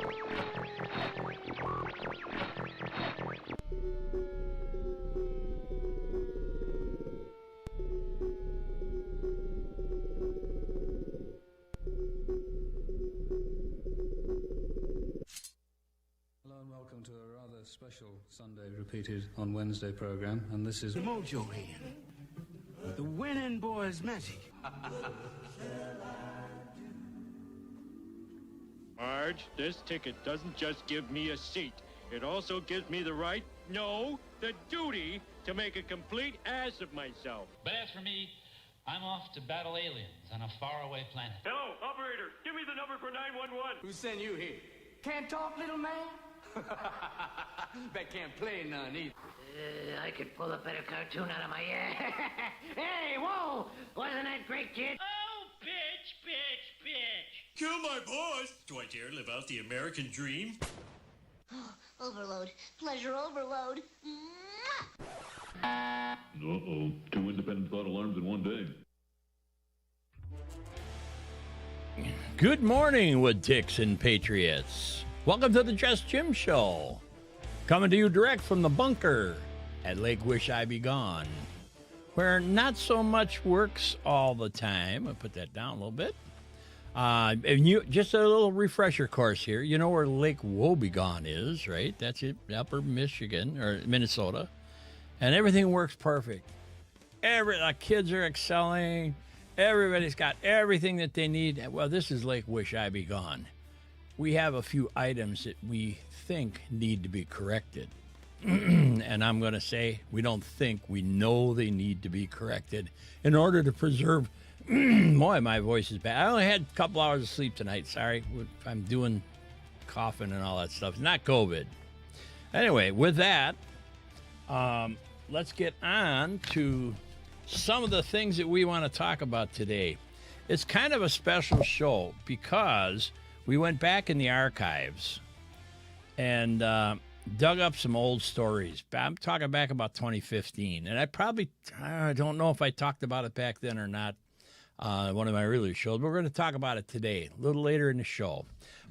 Welcome to a rather special Sunday repeated on Wednesday program, and this is the Mojo Hand, the winning boy's magic. Marge, this ticket doesn't just give me a seat. It also gives me the right, no, the duty to make a complete ass of myself. But as for me, I'm off to battle aliens on a faraway planet. Hello, operator, give me the number for 911. Who sent you here? Can't talk, little man? Bet can't play none either. I could pull a better cartoon out of my ass. Hey, whoa! Wasn't that great, kid? Oh, bitch. Kill my boss! Do I dare live out the American dream? Overload. Pleasure overload. Uh-oh. 2 independent thought alarms in one day. Good morning, Wood Ticks and Patriots. Welcome to the JustJim Show. Coming to you direct from the bunker at Lake Wish I Be Gone, where not so much works all the time. I'll put that down a little bit. And you just a little refresher course here. You know where Lake Woebegone is, right? That's it, upper Michigan or Minnesota. And everything works perfect. The kids are excelling. Everybody's got everything that they need. Well, this is Lake Wish I Be Gone. We have a few items that we think need to be corrected. And I'm going to say we don't think, we know they need to be corrected in order to preserve. Boy, my voice is bad. I only had a couple hours of sleep tonight. Sorry. I'm doing coughing and all that stuff. It's not COVID. Anyway, with that, let's get on to some of the things that we want to talk about today. It's kind of a special show because we went back in the archives and dug up some old stories. I'm talking back about 2015. And I don't know if I talked about it back then or not, one of my earlier shows. But we're going to talk about it today, a little later in the show.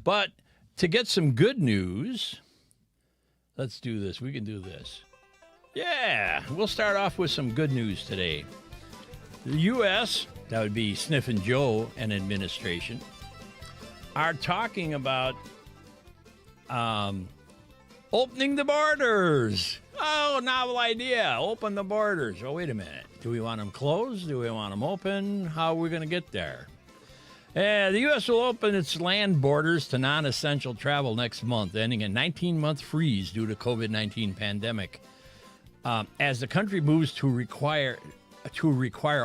But to get some good news, let's do this. We can do this. Yeah, we'll start off with some good news today. The U.S., that would be Sniffin' Joe and administration, are talking about opening the borders. Oh, novel idea. Open the borders. Oh, wait a minute. Do we want them closed? Do we want them open? How are we going to get there? The U.S. will open its land borders to non-essential travel next month, ending a 19-month freeze due to COVID-19 pandemic. As the country moves to require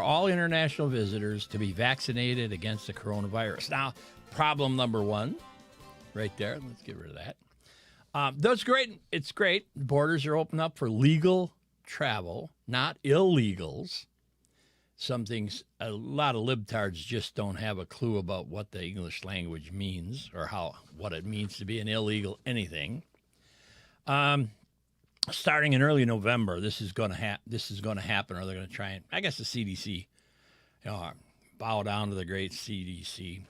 all international visitors to be vaccinated against the coronavirus. Now, problem number one, right there. Let's get rid of that. That's great. It's great. Borders are open up for legal travel, not illegals. Some things, a lot of libtards just don't have a clue about what the English language means or what it means to be an illegal anything. Starting in early November, this is going to happen, or they're going to try and, I guess the CDC, bow down to the great CDC,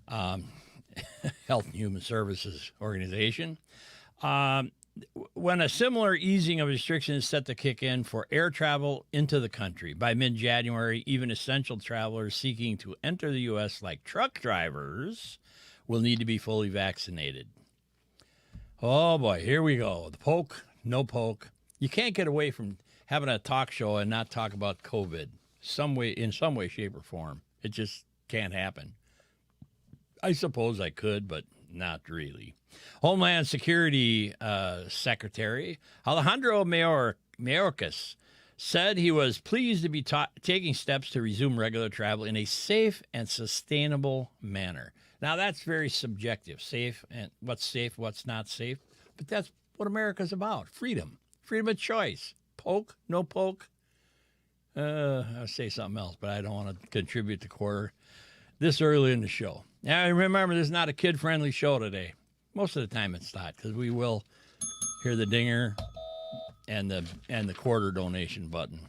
Health and Human Services Organization. When a similar easing of restrictions is set to kick in for air travel into the country. By mid-January, even essential travelers seeking to enter the U.S., like truck drivers, will need to be fully vaccinated. Oh, boy, here we go. The poke, no poke. You can't get away from having a talk show and not talk about COVID in some way, shape, or form. It just can't happen. I suppose I could, but not really. Homeland Security Secretary Alejandro Mayorkas said he was pleased to be taking steps to resume regular travel in a safe and sustainable manner. Now, that's very subjective. Safe, and what's not safe. But that's what America's about. Freedom of choice. Poke, no poke. I'll say something else, but I don't want to contribute to quarter this early in the show. Now, remember, this is not a kid-friendly show today. Most of the time it's not, because we will hear the dinger and the quarter donation button.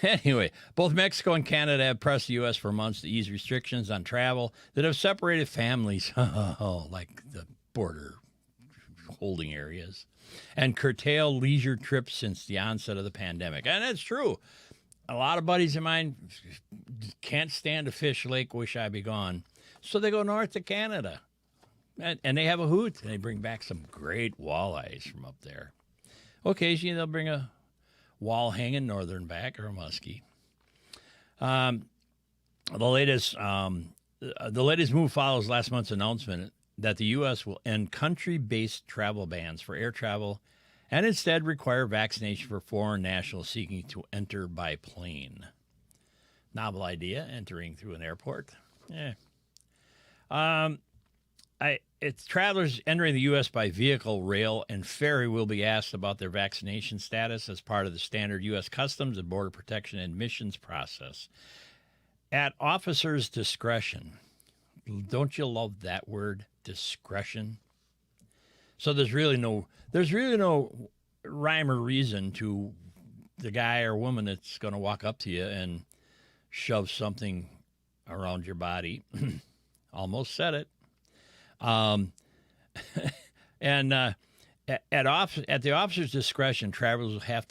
Anyway, both Mexico and Canada have pressed the U.S. for months to ease restrictions on travel that have separated families, like the border holding areas, and curtail leisure trips since the onset of the pandemic. And that's true. A lot of buddies of mine can't stand to fish Lake Wish I Be Gone, so they go north to Canada. And they have a hoot, and they bring back some great walleyes from up there. Occasionally, they'll bring a wall hanging northern back or a muskie. The latest move follows last month's announcement that the U.S. will end country-based travel bans for air travel and instead require vaccination for foreign nationals seeking to enter by plane. Novel idea, entering through an airport. It's travelers entering the U.S. by vehicle, rail, and ferry will be asked about their vaccination status as part of the standard U.S. Customs and Border Protection admissions process. At officers' discretion. Don't you love that word, discretion? So there's really no rhyme or reason to the guy or woman that's going to walk up to you and shove something around your body. Almost said it. And at the officer's discretion, travelers will have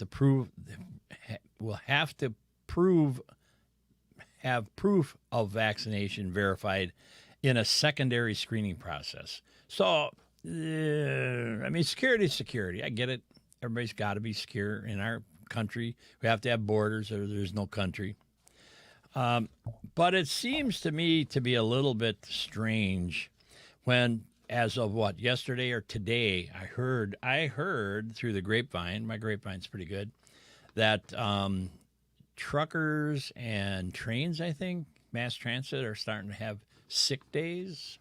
proof of vaccination verified in a secondary screening process. So, security is security. I get it. Everybody's got to be secure in our country. We have to have borders or there's no country. But it seems to me to be a little bit strange when, as of yesterday or today, I heard through the grapevine, my grapevine's pretty good, that truckers and trains, I think, mass transit are starting to have sick days,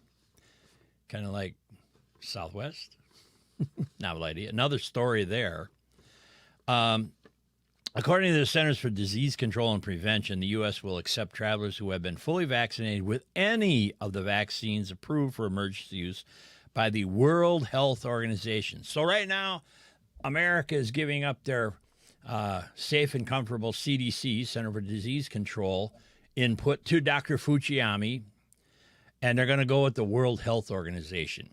kind of like Southwest. Novel idea. Another story there. According to the Centers for Disease Control and Prevention, the U.S. will accept travelers who have been fully vaccinated with any of the vaccines approved for emergency use by the World Health Organization. So right now, America is giving up their safe and comfortable CDC, Center for Disease Control, input to Dr. Fauci, and they're going to go with the World Health Organization.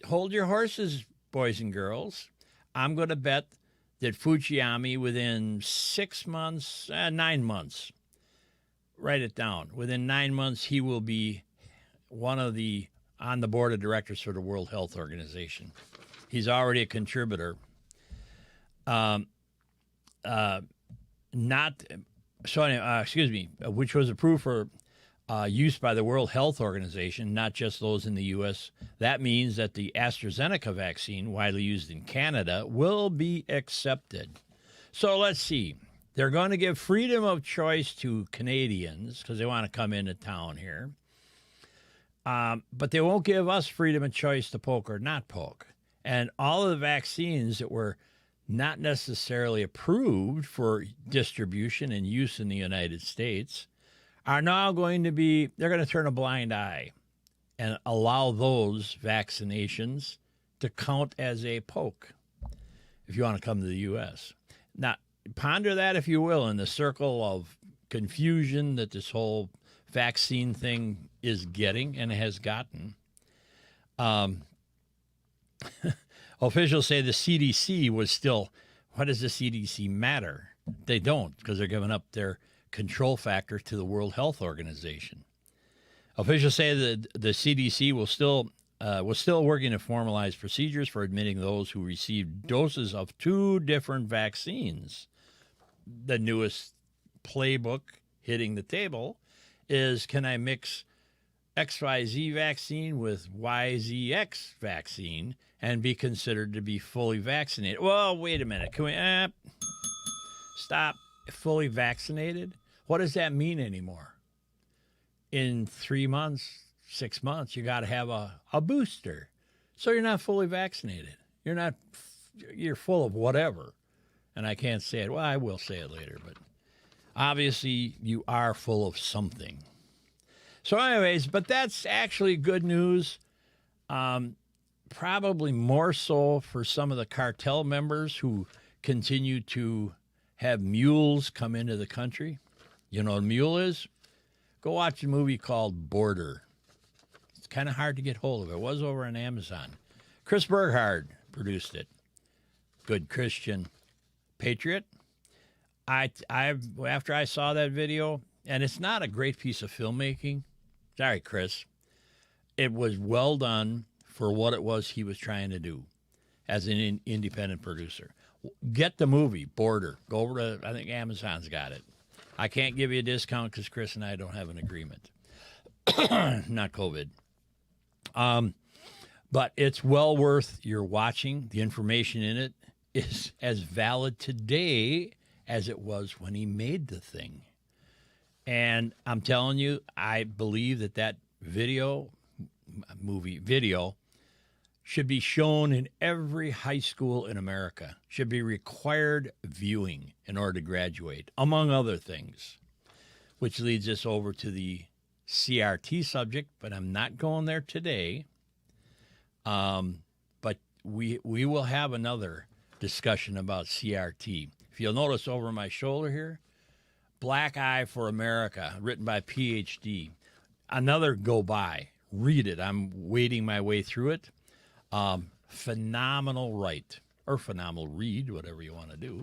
Hold your horses, boys and girls. I'm going to bet that Fauci, within 9 months, write it down, within 9 months, he will be on the board of directors for the World Health Organization. He's already a contributor. Which was approved for use by the World Health Organization, not just those in the U.S. That means that the AstraZeneca vaccine, widely used in Canada, will be accepted. So let's see. They're going to give freedom of choice to Canadians because they want to come into town here. But they won't give us freedom of choice to poke or not poke. And all of the vaccines that were not necessarily approved for distribution and use in the United States are now they're going to turn a blind eye and allow those vaccinations to count as a poke if you want to come to the U.S. Now, ponder that, if you will, in the circle of confusion that this whole vaccine thing is getting and has gotten. Officials say the CDC was still, what does the CDC matter? They don't, because they're giving up their control factor to the World Health Organization. Officials say that the CDC was still working to formalize procedures for admitting those who received doses of 2 different vaccines. The newest playbook hitting the table is, can I mix XYZ vaccine with YZX vaccine and be considered to be fully vaccinated? Well, wait a minute. Can we stop? Fully vaccinated? What does that mean anymore? In 3 months, 6 months, you got to have a booster. So you're not fully vaccinated. You're full of whatever. And I can't say it. Well, I will say it later, but obviously you are full of something. So anyways, but that's actually good news. Probably more so for some of the cartel members who continue to have mules come into the country. You know what a mule is? Go watch a movie called Border. It's kind of hard to get hold of. It was over on Amazon. Chris Burghardt produced it. Good Christian patriot. After I saw that video, and it's not a great piece of filmmaking. Sorry, Chris. It was well done for what it was he was trying to do as an independent producer. Get the movie, Border. Go over to, I think Amazon's got it. I can't give you a discount because Chris and I don't have an agreement. Not COVID. But it's well worth your watching. The information in it is as valid today as it was when he made the thing. And I'm telling you, I believe that video should be shown in every high school in America, should be required viewing in order to graduate, among other things, which leads us over to the CRT subject, but I'm not going there today. But we will have another discussion about CRT. If you'll notice over my shoulder here, Black Eye for America, written by PhD. Another go by. Read it. I'm wading my way through it. Phenomenal write, or phenomenal read, whatever you want to do.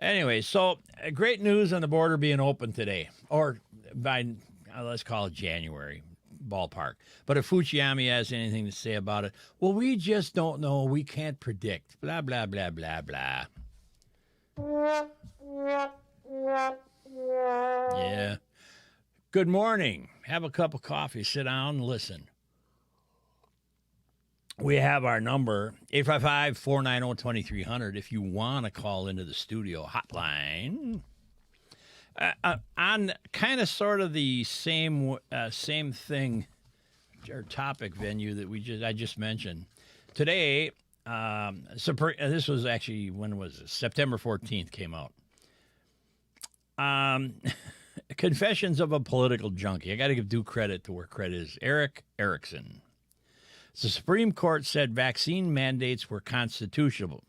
Anyway, so great news on the border being open today, or by, let's call it January, ballpark. But if Fujiyama has anything to say about it, well, we just don't know. We can't predict. Blah, blah, blah, blah, blah. Yeah. Good morning. Have a cup of coffee. Sit down and listen. We have our number, 855-490-2300, if you want to call into the studio hotline. On kind of sort of the same thing or topic venue that I just mentioned. Today, this was actually, when was it? September 14th came out. Confessions of a Political Junkie. I got to give due credit to where credit is. Eric Erickson. The Supreme Court said vaccine mandates were constitutional.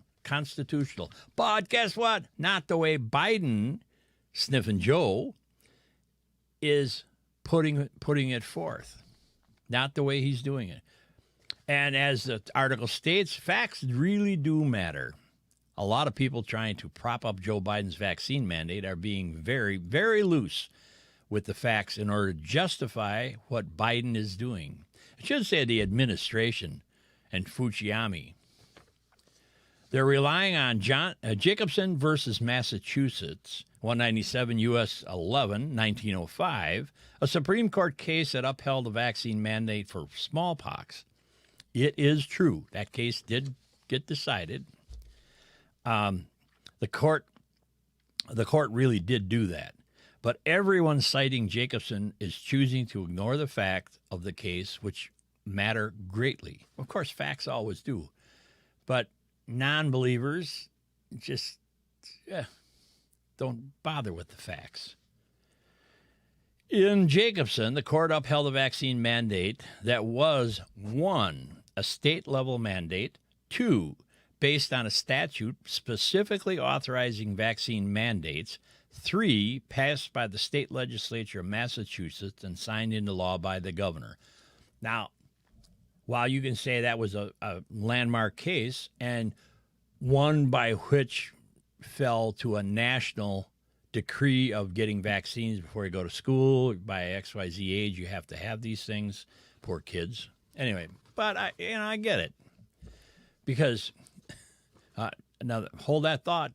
But guess what? Not the way Biden, Sniffin' Joe, is putting it forth. Not the way he's doing it. And as the article states, facts really do matter. A lot of people trying to prop up Joe Biden's vaccine mandate are being very, very loose with the facts in order to justify what Biden is doing. I should say the administration and Fujiyama. They're relying on Jacobson versus Massachusetts, 197 U.S. 11, 1905, a Supreme Court case that upheld a vaccine mandate for smallpox. It is true. That case did get decided. The court really did do that. But everyone citing Jacobson is choosing to ignore the fact of the case, which matter greatly. Of course, facts always do. But non-believers just don't bother with the facts. In Jacobson, the court upheld a vaccine mandate that was, 1, a state-level mandate, 2, based on a statute specifically authorizing vaccine mandates, 3, passed by the state legislature of Massachusetts and signed into law by the governor. Now, while you can say that was a landmark case and one by which fell to a national decree of getting vaccines before you go to school, by XYZ age, you have to have these things. Poor kids. Anyway, but I get it. Because, now hold that thought.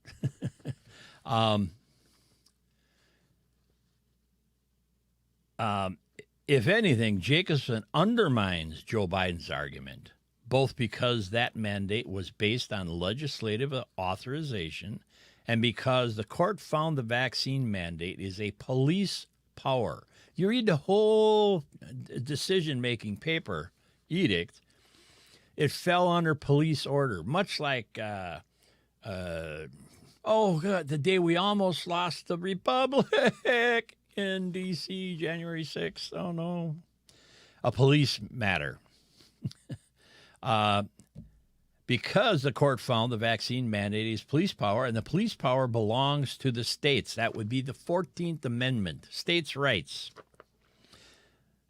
If anything, Jacobson undermines Joe Biden's argument, both because that mandate was based on legislative authorization and because the court found the vaccine mandate is a police power. You read the whole decision-making paper edict, it fell under police order, much like, God, the day we almost lost the Republic in D.C., January 6th. Oh, no. A police matter. Because the court found the vaccine mandate is police power, and the police power belongs to the states. That would be the 14th Amendment, states' rights.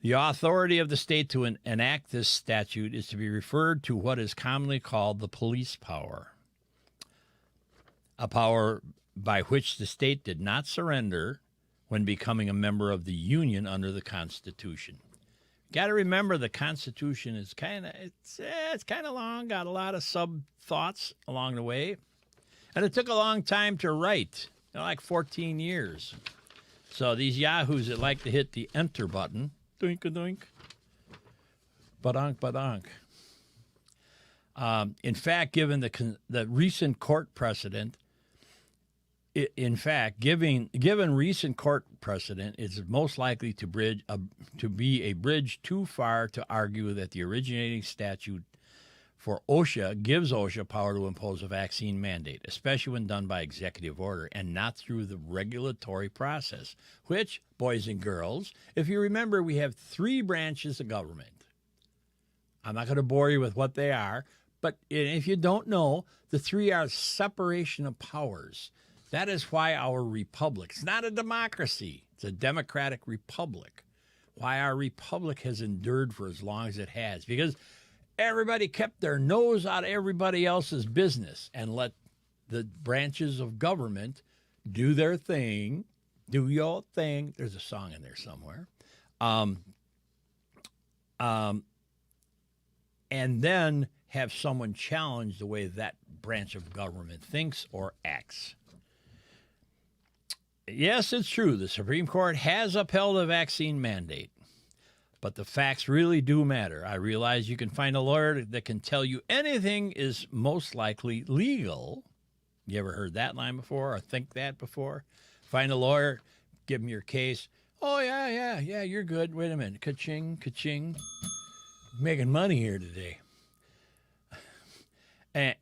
The authority of the state to enact this statute is to be referred to what is commonly called the police power, a power by which the state did not surrender when becoming a member of the Union under the Constitution. Got to remember the Constitution is kind of long, got a lot of sub-thoughts along the way, and it took a long time to write, like 14 years. So these yahoos that like to hit the enter button, doink-a-doink, badonk. In fact, given the recent court precedent, given recent court precedent, it's most likely to be a bridge too far to argue that the originating statute for OSHA gives OSHA power to impose a vaccine mandate, especially when done by executive order and not through the regulatory process, which, boys and girls, if you remember, we have 3 branches of government. I'm not going to bore you with what they are, but if you don't know, the 3 are separation of powers. That is why our republic, it's not a democracy, it's a democratic republic. Why our republic has endured for as long as it has. Because everybody kept their nose out of everybody else's business and let the branches of government do their thing. Do your thing. There's a song in there somewhere. And then have someone challenge the way that branch of government thinks or acts. Yes, it's true. The Supreme Court has upheld a vaccine mandate, but the facts really do matter. I realize you can find a lawyer that can tell you anything is most likely legal. You ever heard that line before or think that before? Find a lawyer, give him your case. Oh, yeah, you're good. Wait a minute. Ka-ching. Making money here today.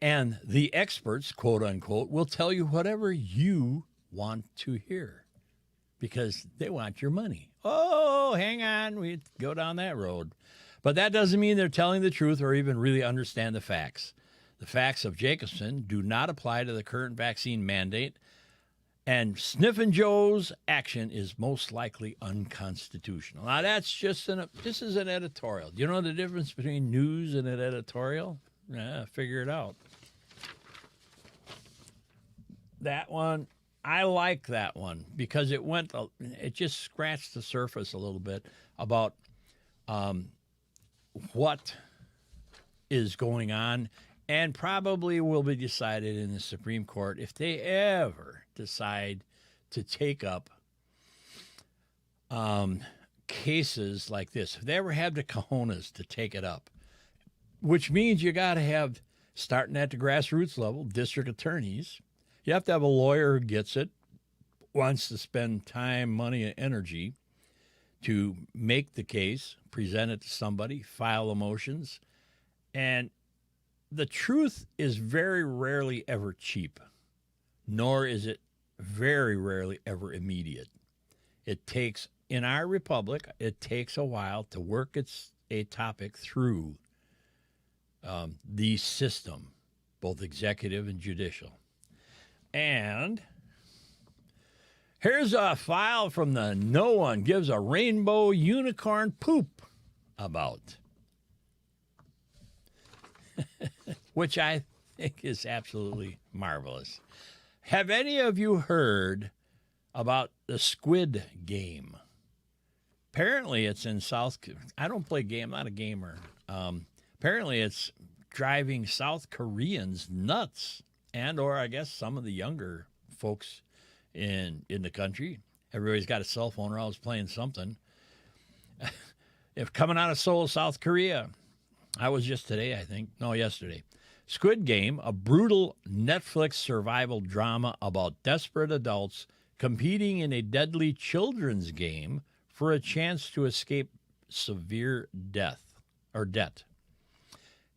And the experts, quote unquote, will tell you whatever you want to hear because they want your money. Oh, hang on. We go down that road. But that doesn't mean they're telling the truth or even really understand the facts. The facts of Jacobson do not apply to the current vaccine mandate, and Sniffin' Joe's action is most likely unconstitutional. Now, that's just this is an editorial. Do you know the difference between news and an editorial? Figure it out. That one, I like that one because it just scratched the surface a little bit about what is going on and probably will be decided in the Supreme Court if they ever decide to take up cases like this. If they ever have the cojones to take it up, which means you got to have, starting at the grassroots level, district attorneys. You have to have a lawyer who gets it, wants to spend time, money, and energy to make the case, present it to somebody, file the motions. And the truth is very rarely ever cheap, nor is it very rarely ever immediate. It takes, in our republic, it takes a while to work a topic through the system, both executive and judicial. And here's a file from the No One Gives a Rainbow Unicorn Poop About, which I think is absolutely marvelous. Have any of you heard about the Squid Game? Apparently it's in I don't play game, I'm not a gamer. Apparently it's driving South Koreans nuts, and or I guess some of the younger folks in the country. Everybody's got a cell phone or always playing something. If coming out of Seoul, South Korea, I was just today, I think. No, yesterday. Squid Game, a brutal Netflix survival drama about desperate adults competing in a deadly children's game for a chance to escape severe debt.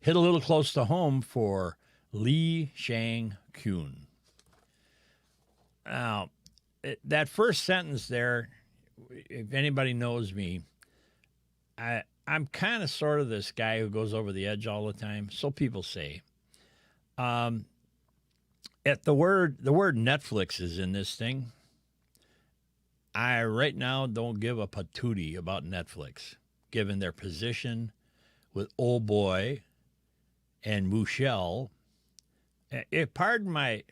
Hit a little close to home for Lee Shang-kyun. Now, that first sentence there, if anybody knows me, I'm kind of sort of this guy who goes over the edge all the time. So people say. At the word Netflix is in this thing. I right now don't give a patootie about Netflix. given their position with Old Boy and Mouchel. Pardon my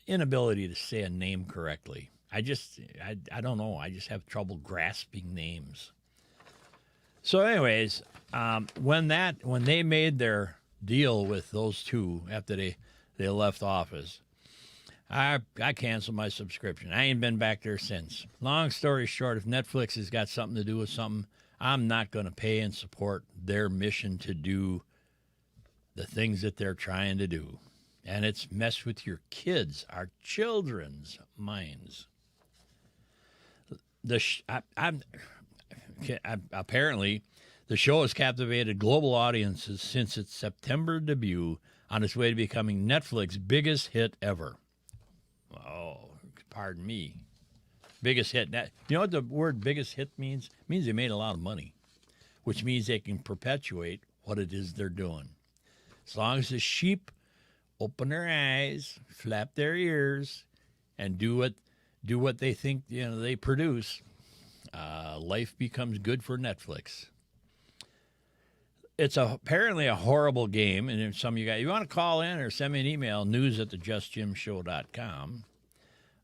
inability to say a name correctly. I don't know. I just have trouble grasping names. So, anyways, when they made their deal with those two after they left office, I canceled my subscription. I ain't been back there since. Long story short, if Netflix has got something to do with something, I'm not going to pay and support their mission to do the things that they're trying to do. And it's mess with your kids, our children's minds. Apparently, the show has captivated global audiences since its September debut, on its way to becoming Netflix's biggest hit ever. Oh, pardon me. Biggest hit. You know what the word biggest hit means? It means they made a lot of money, which means they can perpetuate what it is they're doing. As long as the sheep open their eyes, flap their ears, and do what they think they produce, life becomes good for Netflix. It's apparently a horrible game, and if some of you want to call in or send me an email, news@thejustjimshow.com.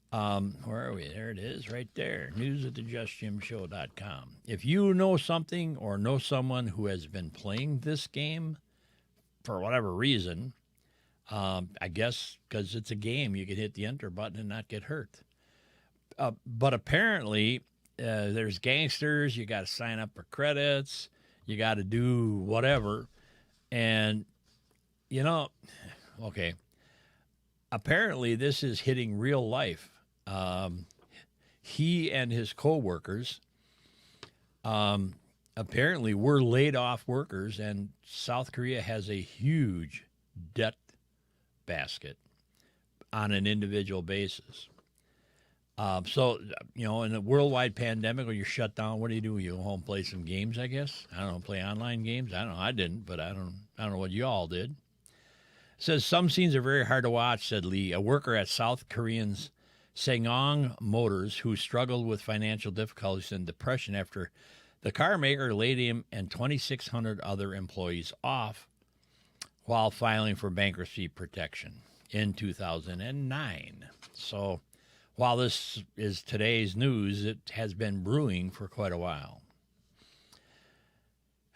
Where are we? There it is, right there, news@thejustjimshow.com. If you know something or know someone who has been playing this game for whatever reason, I guess because it's a game, you can hit the enter button and not get hurt. But apparently, there's gangsters. You got to sign up for credits. You got to do whatever. And, okay. Apparently, this is hitting real life. He and his co-workers apparently were laid off workers, and South Korea has a huge debt basket on an individual basis. So, in a worldwide pandemic when you're shut down, what do? You go home and play some games, I guess? I don't know, play online games? I don't know. I didn't, but I don't know what you all did. It says, some scenes are very hard to watch, said Lee, a worker at South Korean's Sangong Motors who struggled with financial difficulties and depression after the car maker laid him and 2,600 other employees off while filing for bankruptcy protection in 2009. So, while this is today's news, it has been brewing for quite a while.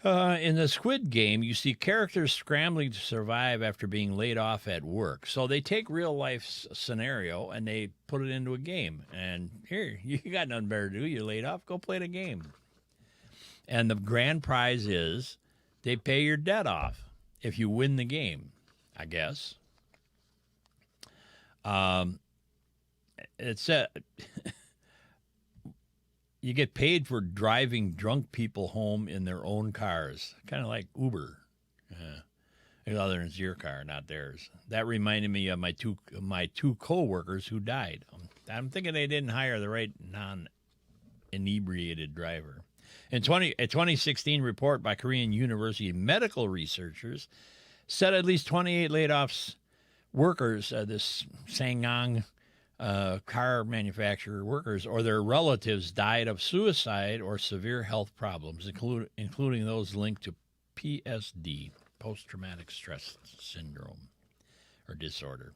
In the Squid Game, you see characters scrambling to survive after being laid off at work. So they take real-life scenario and they put it into a game. And here, you got nothing better to do. You're laid off. Go play the game. And the grand prize is they pay your debt off if you win the game, I guess. It said you get paid for driving drunk people home in their own cars, kind of like Uber. Other than it's your car, not theirs. That reminded me of my two co-workers who died. I'm thinking they didn't hire the right non-inebriated driver. A 2016 report by Korean University medical researchers said at least 28 laid-off workers, this Sangong car manufacturer workers, or their relatives died of suicide or severe health problems, including those linked to PSD, post-traumatic stress syndrome or disorder.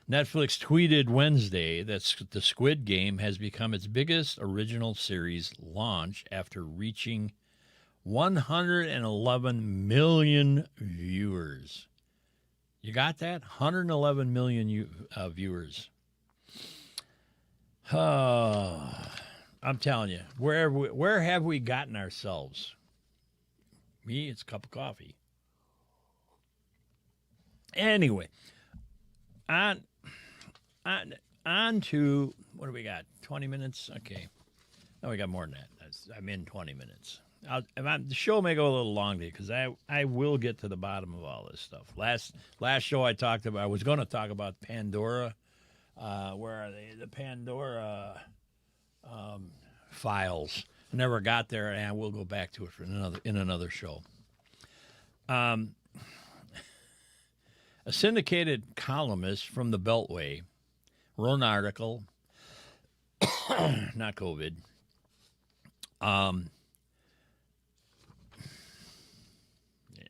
Netflix tweeted Wednesday that the Squid Game has become its biggest original series launch after reaching 111 million viewers. You got that? 111 million viewers. I'm telling you, where have we gotten ourselves? Me, it's a cup of coffee. Anyway, on to, what do we got? 20 minutes? Okay. No, we got more than that. I'm in 20 minutes. The show may go a little long today because I will get to the bottom of all this stuff. Last show I was going to talk about Pandora. Where are they? The Pandora files. I never got there, and I will go back to it in another show. A syndicated columnist from the Beltway wrote an article, not COVID,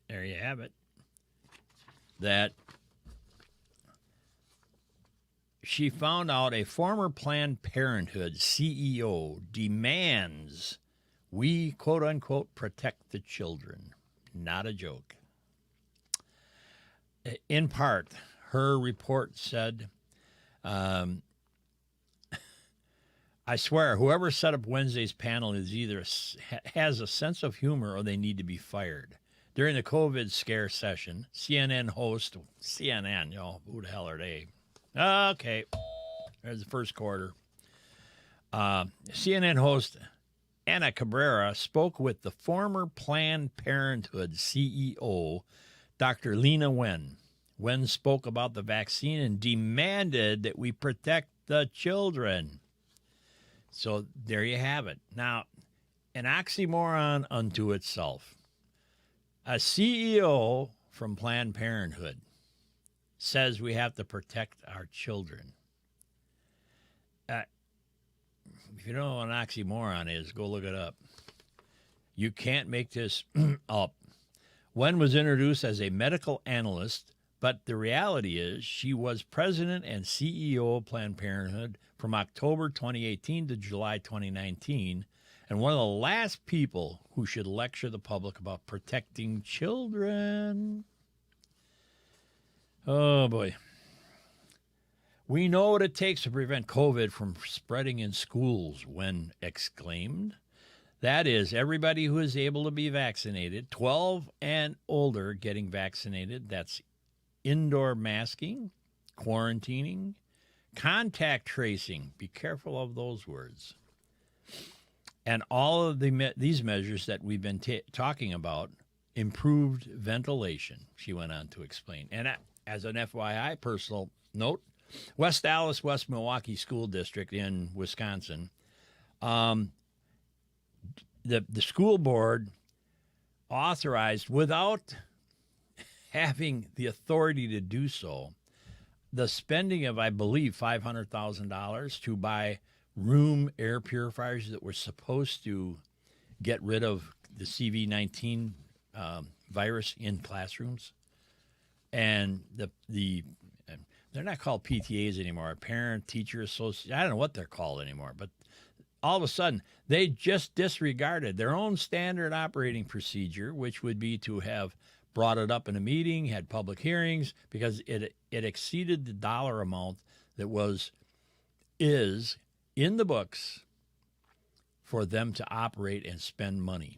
There you have it. That she found out a former Planned Parenthood CEO demands we, quote unquote, protect the children. Not a joke. In part, her report said, I swear, whoever set up Wednesday's panel is either has a sense of humor or they need to be fired. During the COVID scare session, CNN, who the hell are they? Okay, there's the first quarter. CNN host Ana Cabrera spoke with the former Planned Parenthood CEO, Dr. Lena Wen. Wen spoke about the vaccine and demanded that we protect the children. So there you have it. Now, an oxymoron unto itself. A CEO from Planned Parenthood says we have to protect our children. If you don't know what an oxymoron is, go look it up. You can't make this up. Wen was introduced as a medical analyst, but the reality is she was president and CEO of Planned Parenthood from October 2018 to July 2019, and one of the last people who should lecture the public about protecting children. Oh, boy. We know what it takes to prevent COVID from spreading in schools, Wen exclaimed. That is, everybody who is able to be vaccinated, 12 and older getting vaccinated. That's indoor masking, quarantining, contact tracing. Be careful of those words. And all of these measures that we've been talking about, improved ventilation, she went on to explain. And as an FYI personal note, West Dallas, West Milwaukee School District in Wisconsin, the school board authorized, without having the authority to do so, the spending of, I believe, $500,000 to buy room air purifiers that were supposed to get rid of the CV-19 virus in classrooms. And they're not called PTAs anymore, parent teacher association. I don't know what they're called anymore, but all of a sudden they just disregarded their own standard operating procedure, which would be to have brought it up in a meeting, had public hearings, because it exceeded the dollar amount that is in the books for them to operate and spend money.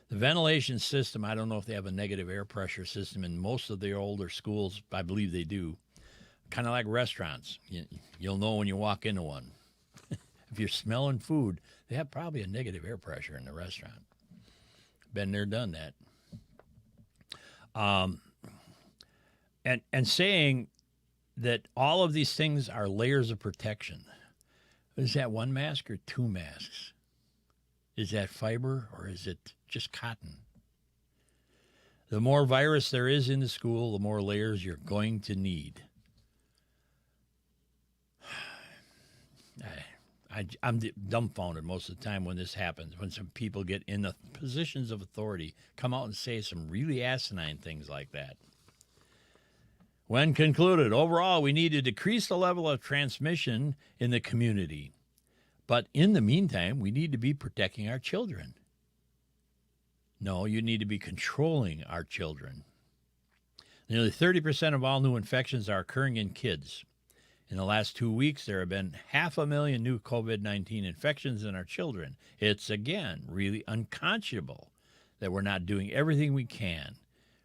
The ventilation system, I don't know if they have a negative air pressure system in most of the older schools. I believe they do. Kind of like restaurants. You'll know when you walk into one. If you're smelling food, they have probably a negative air pressure in the restaurant. Been there, done that. And saying that all of these things are layers of protection. Is that one mask or two masks? Is that fiber or is it just cotton? The more virus there is in the school, the more layers you're going to need. I'm dumbfounded most of the time when this happens, when some people get in the positions of authority, come out and say some really asinine things like that. When concluded, overall, we need to decrease the level of transmission in the community. But in the meantime, we need to be protecting our children. No, you need to be controlling our children. Nearly 30% of all new infections are occurring in kids. In the last 2 weeks, there have been 500,000 new COVID-19 infections in our children. It's, again, really unconscionable that we're not doing everything we can.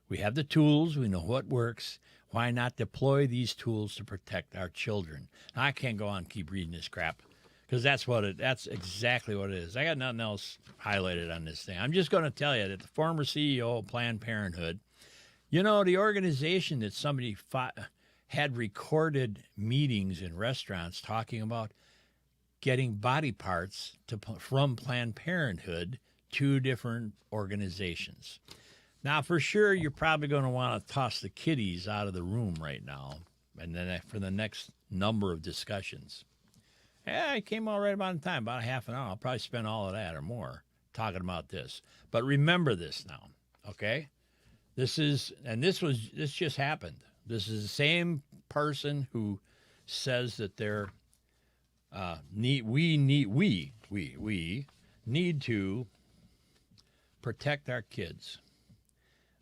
We have the tools. We know what works. Why not deploy these tools to protect our children? Now, I can't go on and keep reading this crap because that's exactly what it is. I got nothing else highlighted on this thing. I'm just going to tell you that the former CEO of Planned Parenthood, the organization that somebody had recorded meetings in restaurants talking about getting body parts from Planned Parenthood to different organizations. Now, for sure, you're probably going to want to toss the kiddies out of the room right now, and then for the next number of discussions. Yeah, I came out right about in time, about a half an hour. I'll probably spend all of that or more talking about this. But remember this now, okay? This just happened. This is the same person who says that they're we need to protect our kids.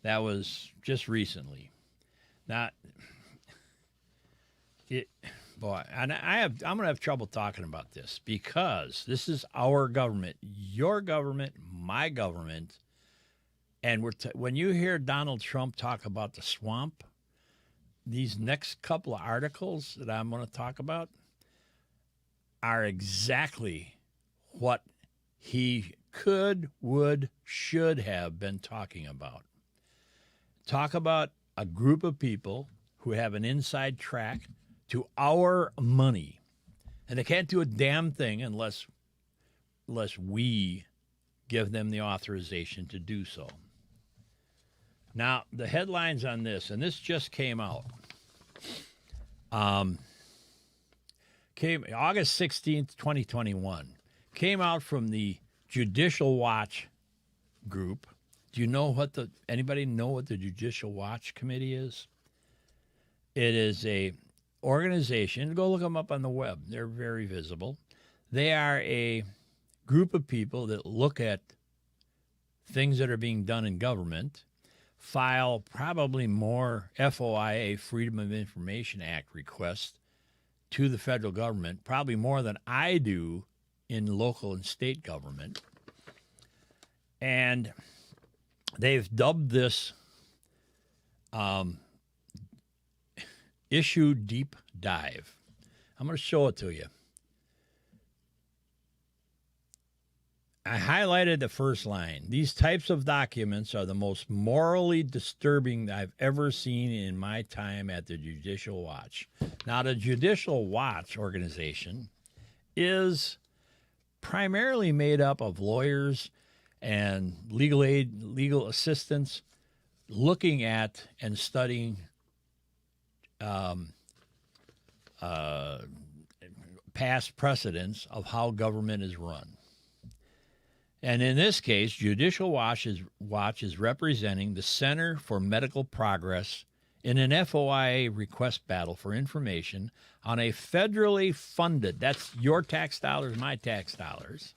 That was just recently. Now, and I'm going to have trouble talking about this because this is our government, your government, my government, and when you hear Donald Trump talk about the swamp, these next couple of articles that I'm going to talk about are exactly what he could, would, should have been talking about. Talk about a group of people who have an inside track to our money. And they can't do a damn thing unless we give them the authorization to do so. Now, the headlines on this, and this just came out. Came August 16th, 2021. Came out from the Judicial Watch group. Do you know anybody know what the Judicial Watch Committee is? It is a organization. Go look them up on the web. They're very visible. They are a group of people that look at things that are being done in government, file probably more FOIA, Freedom of Information Act requests to the federal government, probably more than I do in local and state government. And they've dubbed this issue deep dive. I'm going to show it to you. I highlighted the first line. These types of documents are the most morally disturbing I've ever seen in my time at the Judicial Watch. Now, the Judicial Watch organization is primarily made up of lawyers and legal aid, legal assistants looking at and studying past precedents of how government is run. And in this case, Judicial Watch is representing the Center for Medical Progress in an FOIA request battle for information on a federally funded, that's your tax dollars, my tax dollars,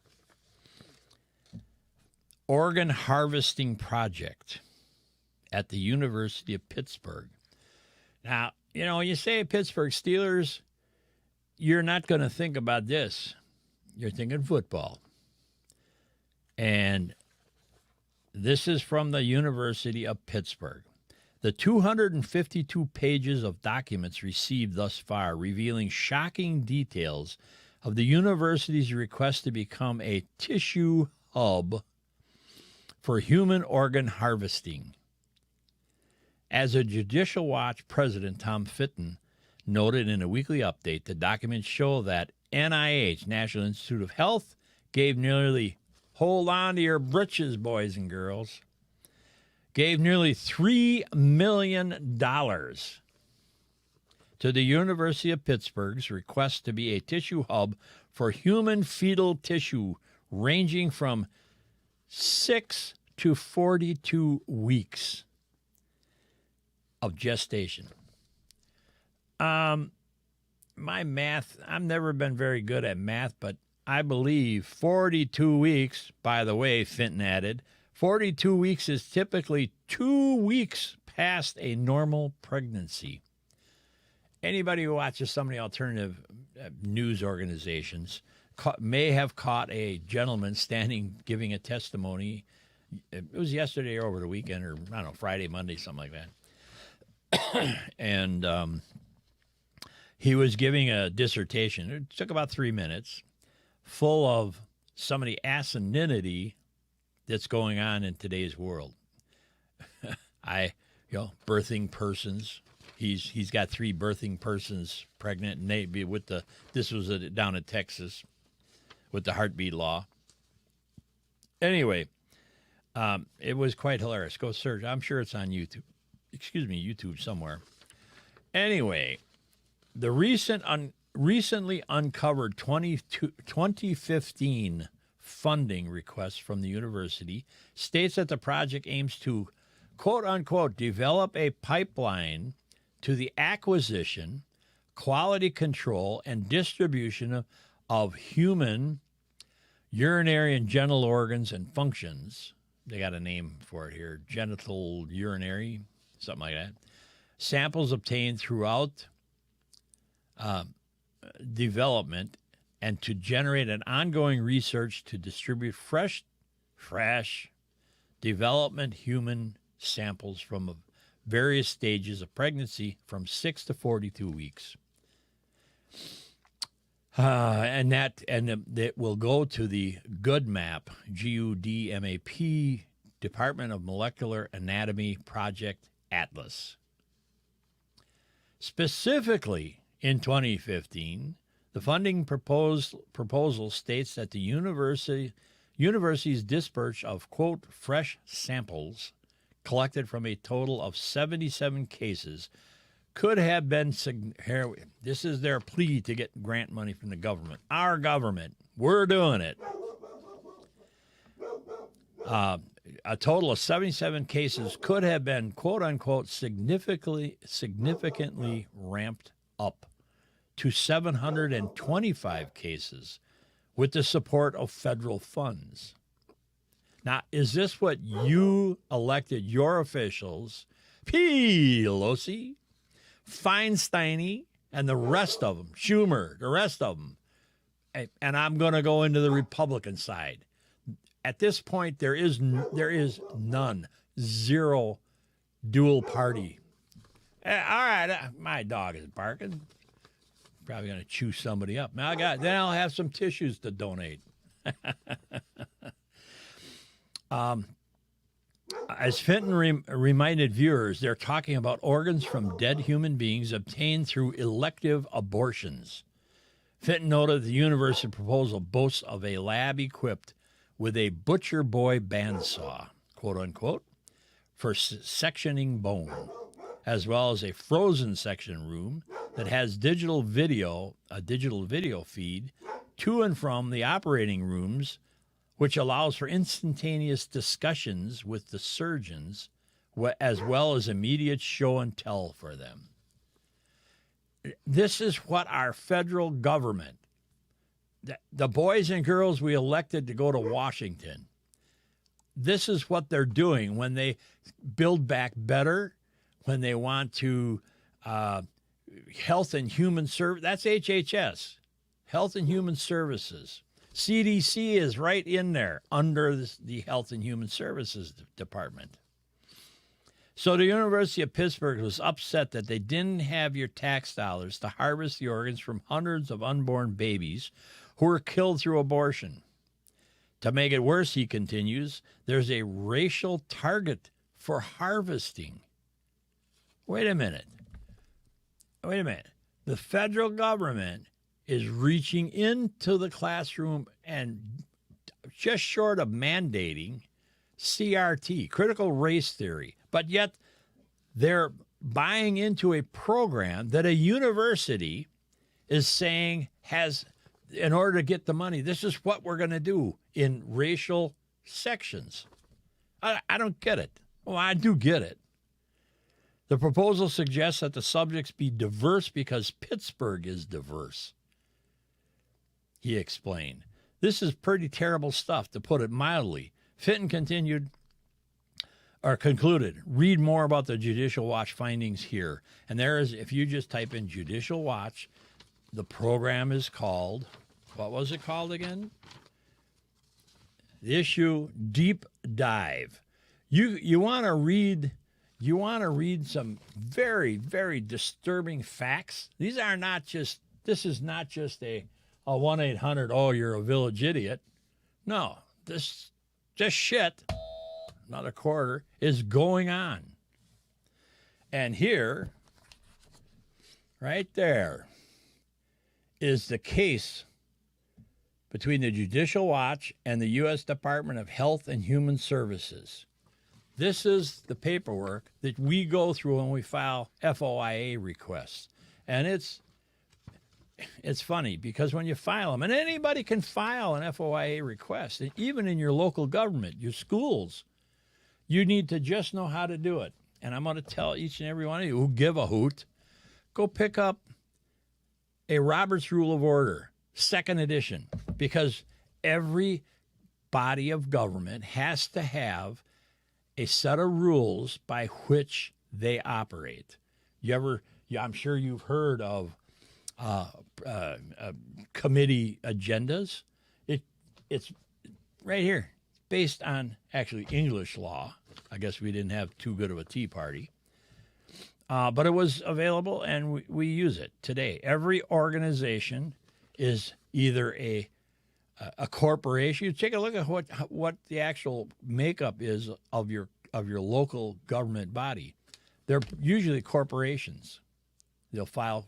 organ harvesting project at the University of Pittsburgh. Now, you know, you say Pittsburgh Steelers, you're not going to think about this. You're thinking football. And this is from the University of Pittsburgh. The 252 pages of documents received thus far revealing shocking details of the university's request to become a tissue hub for human organ harvesting. As a Judicial Watch president, Tom Fitton, noted in a weekly update, the documents show that NIH, National Institute of Health, gave nearly, hold on to your britches, boys and girls, gave nearly $3 million to the University of Pittsburgh's request to be a tissue hub for human fetal tissue ranging from 6 to 42 weeks of gestation. My math, I've never been very good at math, but I believe 42 weeks, by the way, Fenton added, 42 weeks is typically 2 weeks past a normal pregnancy. Anybody who watches some of the alternative news organizations may have caught a gentleman standing giving a testimony. It was yesterday or over the weekend, or I don't know, Friday, Monday, something like that. And he was giving a dissertation. It took about 3 minutes, full of some of the asininity that's going on in today's world. Birthing persons. He's got 3 birthing persons pregnant, and they be with this was down in Texas with the heartbeat law. Anyway, it was quite hilarious. Go search. I'm sure it's on YouTube. YouTube somewhere. Anyway, the recent recently uncovered 2015 funding request from the university states that the project aims to, quote unquote, develop a pipeline to the acquisition, quality control, and distribution of human urinary and genital organs and functions. They got a name for it here, genital urinary, something like that. Samples obtained throughout development, and to generate an ongoing research to distribute fresh development human samples from various stages of pregnancy from 6 to 42 weeks. And it will go to the GoodMap, GUDMAP, Department of Molecular Anatomy Project Atlas. Specifically, in 2015, the funding proposal states that the university's dispatch of, quote, fresh samples collected from a total of 77 cases could have been, this is their plea to get grant money from the government. Our government, we're doing it. A total of 77 cases could have been, quote unquote, significantly ramped up to 725 cases with the support of federal funds. Now, is this what you elected your officials, Pelosi, Feinstein, and the rest of them, Schumer, the rest of them, and I'm going to go into the Republican side. At this point, there is none, zero dual party. All right, my dog is barking. Probably going to chew somebody up. Now then I'll have some tissues to donate. As Fenton reminded viewers, they're talking about organs from dead human beings obtained through elective abortions. Fenton noted the university proposal boasts of a lab equipped with a butcher boy bandsaw, quote unquote, for sectioning bone, as well as a frozen section room that has a digital video feed to and from the operating rooms, which allows for instantaneous discussions with the surgeons, as well as immediate show and tell for them. This is what our federal government, the boys and girls we elected to go to Washington, this is what they're doing when they build back better, when they want to health and human service. That's HHS, Health and Human Services. CDC is right in there under the Health and Human Services Department. So the University of Pittsburgh was upset that they didn't have your tax dollars to harvest the organs from hundreds of unborn babies who were killed through abortion. To make it worse, he continues, there's a racial target for harvesting. Wait a minute. The federal government is reaching into the classroom and just short of mandating CRT, critical race theory, but yet they're buying into a program that a university is saying has, in order to get the money, this is what we're going to do in racial sections. I don't get it. Well, I do get it. The proposal suggests that the subjects be diverse because Pittsburgh is diverse, he explained. This is pretty terrible stuff, to put it mildly. Fenton concluded, read more about the Judicial Watch findings here. And there is, if you just type in Judicial Watch, the program is called, what was it called again? The issue Deep Dive. You want to read some very, very disturbing facts. This is not just a 1-800, oh, you're a village idiot. No, this just shit, not a quarter, is going on. And here, right there, is the case between the Judicial Watch and the U.S. Department of Health and Human Services. This is the paperwork that we go through when we file FOIA requests. And it's it's funny because when you file them, and anybody can file an FOIA request, and even in your local government, your schools, you need to just know how to do it. And I'm going to tell each and every one of you who give a hoot, go pick up a Robert's Rule of Order, second edition, because every body of government has to have a set of rules by which they operate. I'm sure you've heard of committee agendas. It's right here, based on actually English law. I guess we didn't have too good of a tea party. But it was available, and we use it today. Every organization is either a corporation. You take a look at what the actual makeup is of your local government body. They're usually corporations. They'll file.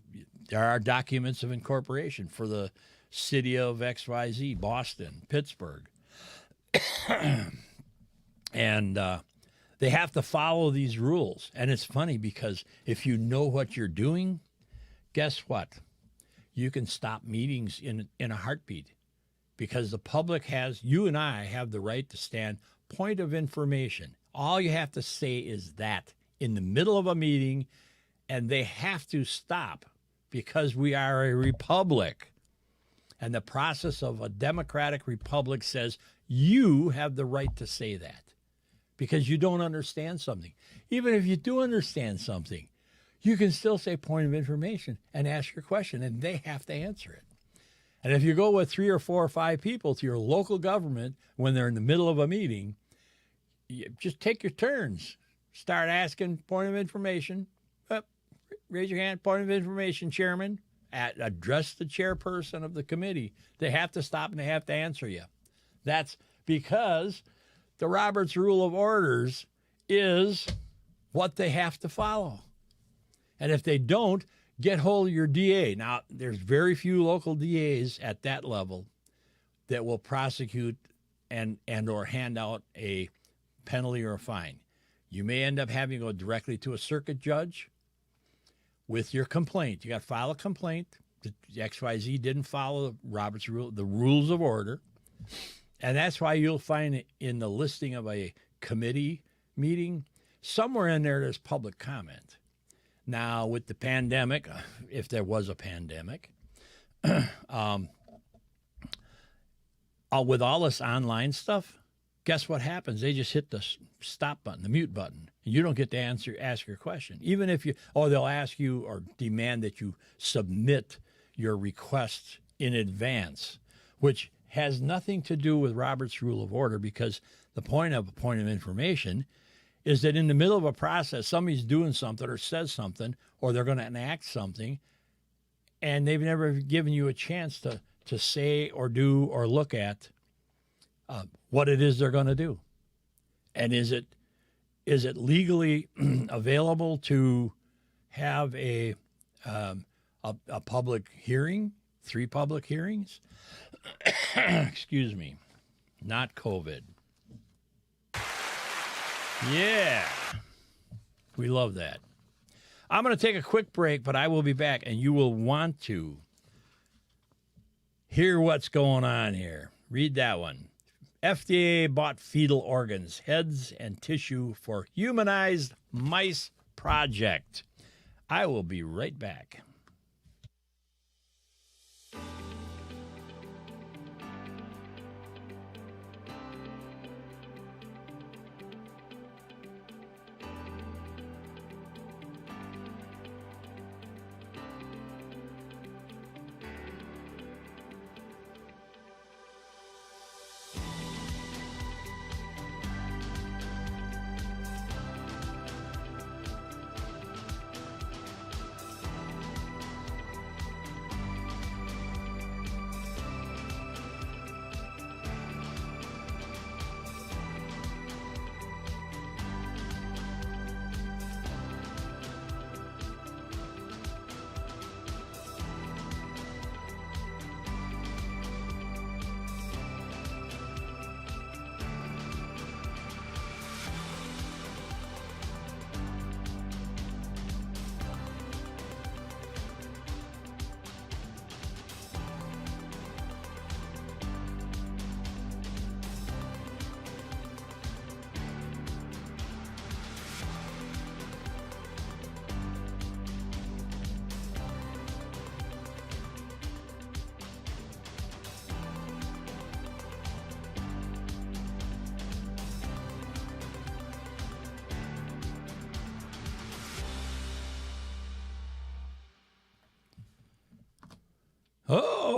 There are documents of incorporation for the city of XYZ, Boston, Pittsburgh, and they have to follow these rules. And it's funny because if you know what you're doing, guess what? You can stop meetings in a heartbeat, because the public you and I have the right to stand point of information. All you have to say is that in the middle of a meeting, and they have to stop because we are a republic. And the process of a democratic republic says you have the right to say that because you don't understand something. Even if you do understand something, you can still say point of information and ask your question, and they have to answer it. And if you go with 3 or 4 or 5 people to your local government when they're in the middle of a meeting, you just take your turns. Start asking point of information. Raise your hand, point of information, Chairman. Address the chairperson of the committee. They have to stop and they have to answer you. That's because the Robert's Rule of Orders is what they have to follow. And if they don't, get hold of your DA. Now, there's very few local DAs at that level that will prosecute and or hand out a penalty or a fine. You may end up having to go directly to a circuit judge with your complaint. You got to file a complaint. The XYZ didn't follow Robert's Rule, the rules of order. And that's why you'll find in the listing of a committee meeting, somewhere in there's public comment. Now, with the pandemic, if there was a pandemic, with all this online stuff, guess what happens? They just hit the stop button, the mute button, and you don't get to ask your question. Even if they'll ask you or demand that you submit your requests in advance, which has nothing to do with Robert's Rule of Order, because the point of information is that in the middle of a process, somebody's doing something or says something, or they're going to enact something, and they've never given you a chance to say or do or look at what it is they're going to do. And is it legally available to have a public hearing, 3 public hearings? Excuse me, not COVID. Yeah, we love that. I'm going to take a quick break, but I will be back, and you will want to hear what's going on here. Read that one. FDA bought fetal organs, heads, and tissue for humanized mice project. I will be right back.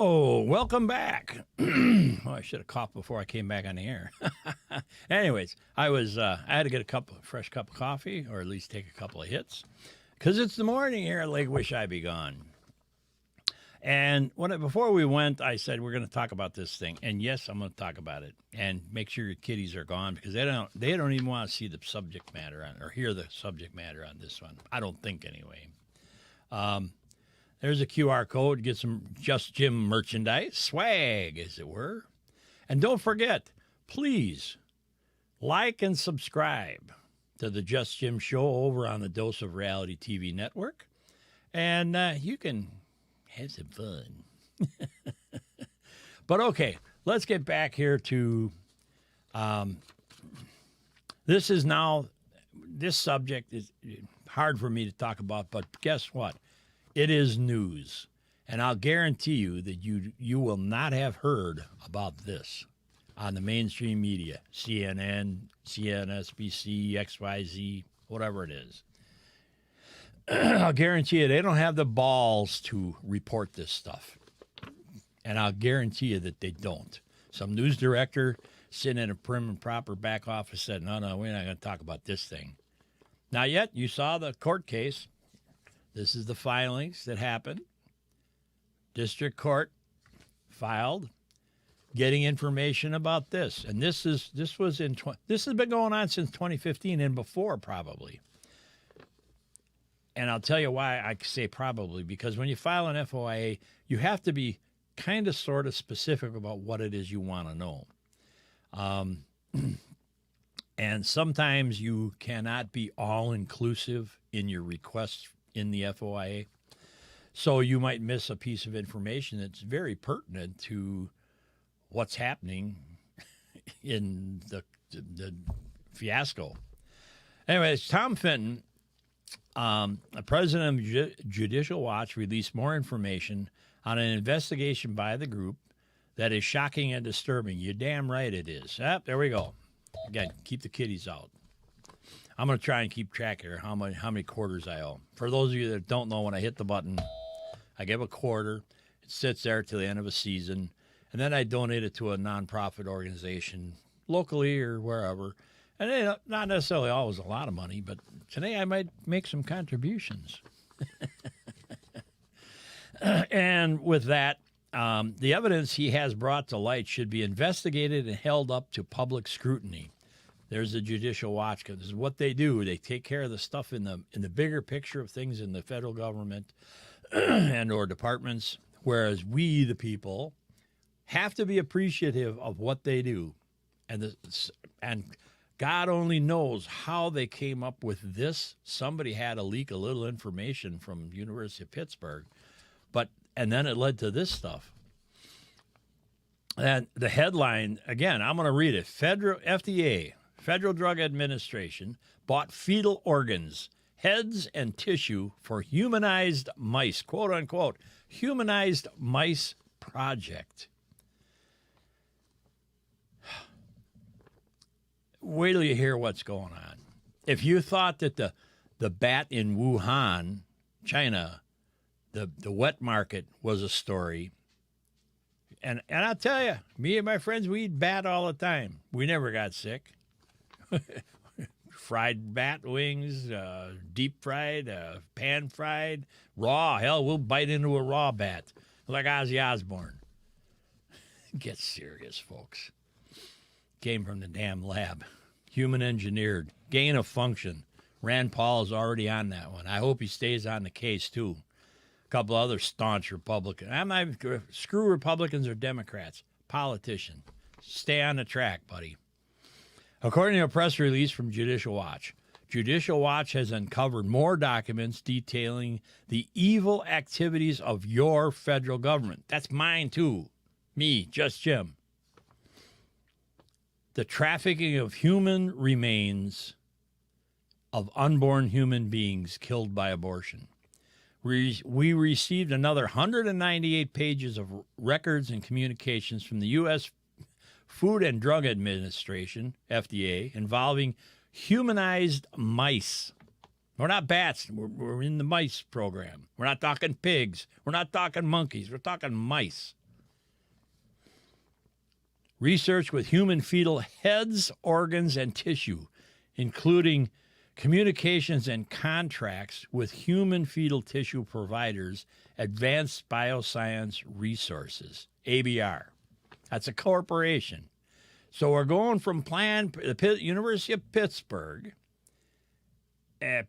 So, welcome back. Oh, I should have coughed before I came back on the air. Anyways, I had to get a fresh cup of coffee, or at least take a couple of hits, because it's the morning here at Lake Wish I Be Gone. And before we went, I said we're going to talk about this thing, and yes, I'm going to talk about it. And make sure your kiddies are gone, because they don't even want to see the subject matter or hear the subject matter on this one. I don't think anyway. There's a QR code. Get some Just Jim merchandise, swag, as it were. And don't forget, please like and subscribe to the Just Jim Show over on the Dose of Reality TV network. And you can have some fun. But okay, let's get back here to this subject is hard for me to talk about, but guess what? It is news, and I'll guarantee you that you will not have heard about this on the mainstream media, CNN, CNSBC, XYZ, whatever it is. I'll guarantee you they don't have the balls to report this stuff, and I'll guarantee you that they don't. Some news director sitting in a prim and proper back office said, no, we're not going to talk about this thing. Now, yet you saw the court case. This is the filings that happened. District Court filed, getting information about this, and this has been going on since 2015 and before probably. And I'll tell you why I say probably, because when you file an FOIA, you have to be kind of sort of specific about what it is you want to know. And sometimes you cannot be all-inclusive in your requests in the FOIA. So you might miss a piece of information that's very pertinent to what's happening in the fiasco. Anyways, Tom Fenton, the president of Judicial Watch, released more information on an investigation by the group that is shocking and disturbing. You're damn right it is. There we go. Again, keep the kiddies out. I'm going to try and keep track here how many quarters I owe. For those of you that don't know, when I hit the button, I give a quarter. It sits there till the end of a season, and then I donate it to a nonprofit organization locally or wherever. And they not necessarily always a lot of money, but today I might make some contributions. And with that, the evidence he has brought to light should be investigated and held up to public scrutiny. There's the Judicial Watch, because this is what they do. They take care of the stuff in the bigger picture of things in the federal government and or departments, whereas we, the people, have to be appreciative of what they do. And God only knows how they came up with this. Somebody had to leak a little information from University of Pittsburgh, and then it led to this stuff. And the headline, again, I'm going to read it. FDA, Federal Drug Administration, bought fetal organs, heads, and tissue for humanized mice, quote unquote, humanized mice project. Wait till you hear what's going on. If you thought that the bat in Wuhan, China, the wet market was a story, and I'll tell you, me and my friends, we eat bat all the time. We never got sick. Fried bat wings, deep fried, pan fried, raw. Hell, we'll bite into a raw bat like Ozzy Osbourne. Get serious, folks. Came from the damn lab. Human engineered. Gain of function. Rand Paul is already on that one. I hope he stays on the case, too. A couple other staunch Republicans. Screw Republicans or Democrats. Politician. Stay on the track, buddy. According to a press release from Judicial Watch, Judicial Watch has uncovered more documents detailing the evil activities of your federal government. That's mine, too. Me, Just Jim. The trafficking of human remains of unborn human beings killed by abortion. We received another 198 pages of records and communications from the U.S. Food and Drug Administration, FDA, involving humanized mice. We're not bats. We're in the mice program. We're not talking pigs. We're not talking monkeys. We're talking mice. research with human fetal heads, organs, and tissue, including communications and contracts with human fetal tissue providers, Advanced Bioscience Resources, ABR. That's a corporation. So we're going from the University of Pittsburgh.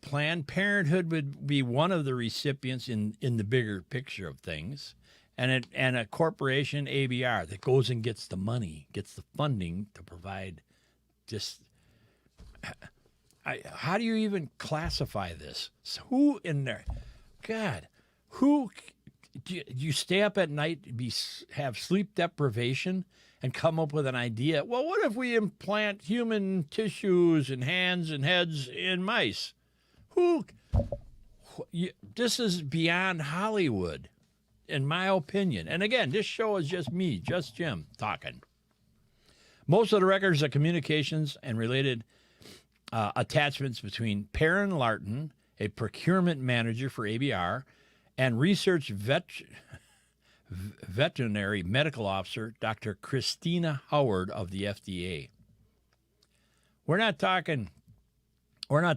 Planned Parenthood would be one of the recipients in the bigger picture of things, and a corporation, ABR, that goes and gets the money, gets the funding to provide this. How do you even classify this? So who in there? God, who do you stay up at night, have sleep deprivation, and come up with an idea? Well, what if we implant human tissues and hands and heads in mice? This is beyond Hollywood, in my opinion. And again, this show is just me, just Jim, talking. Most of the records of communications and related attachments between Perrin Larton, a procurement manager for ABR, and research veterinary medical officer, Dr. Christina Howard of the FDA. We're not talking a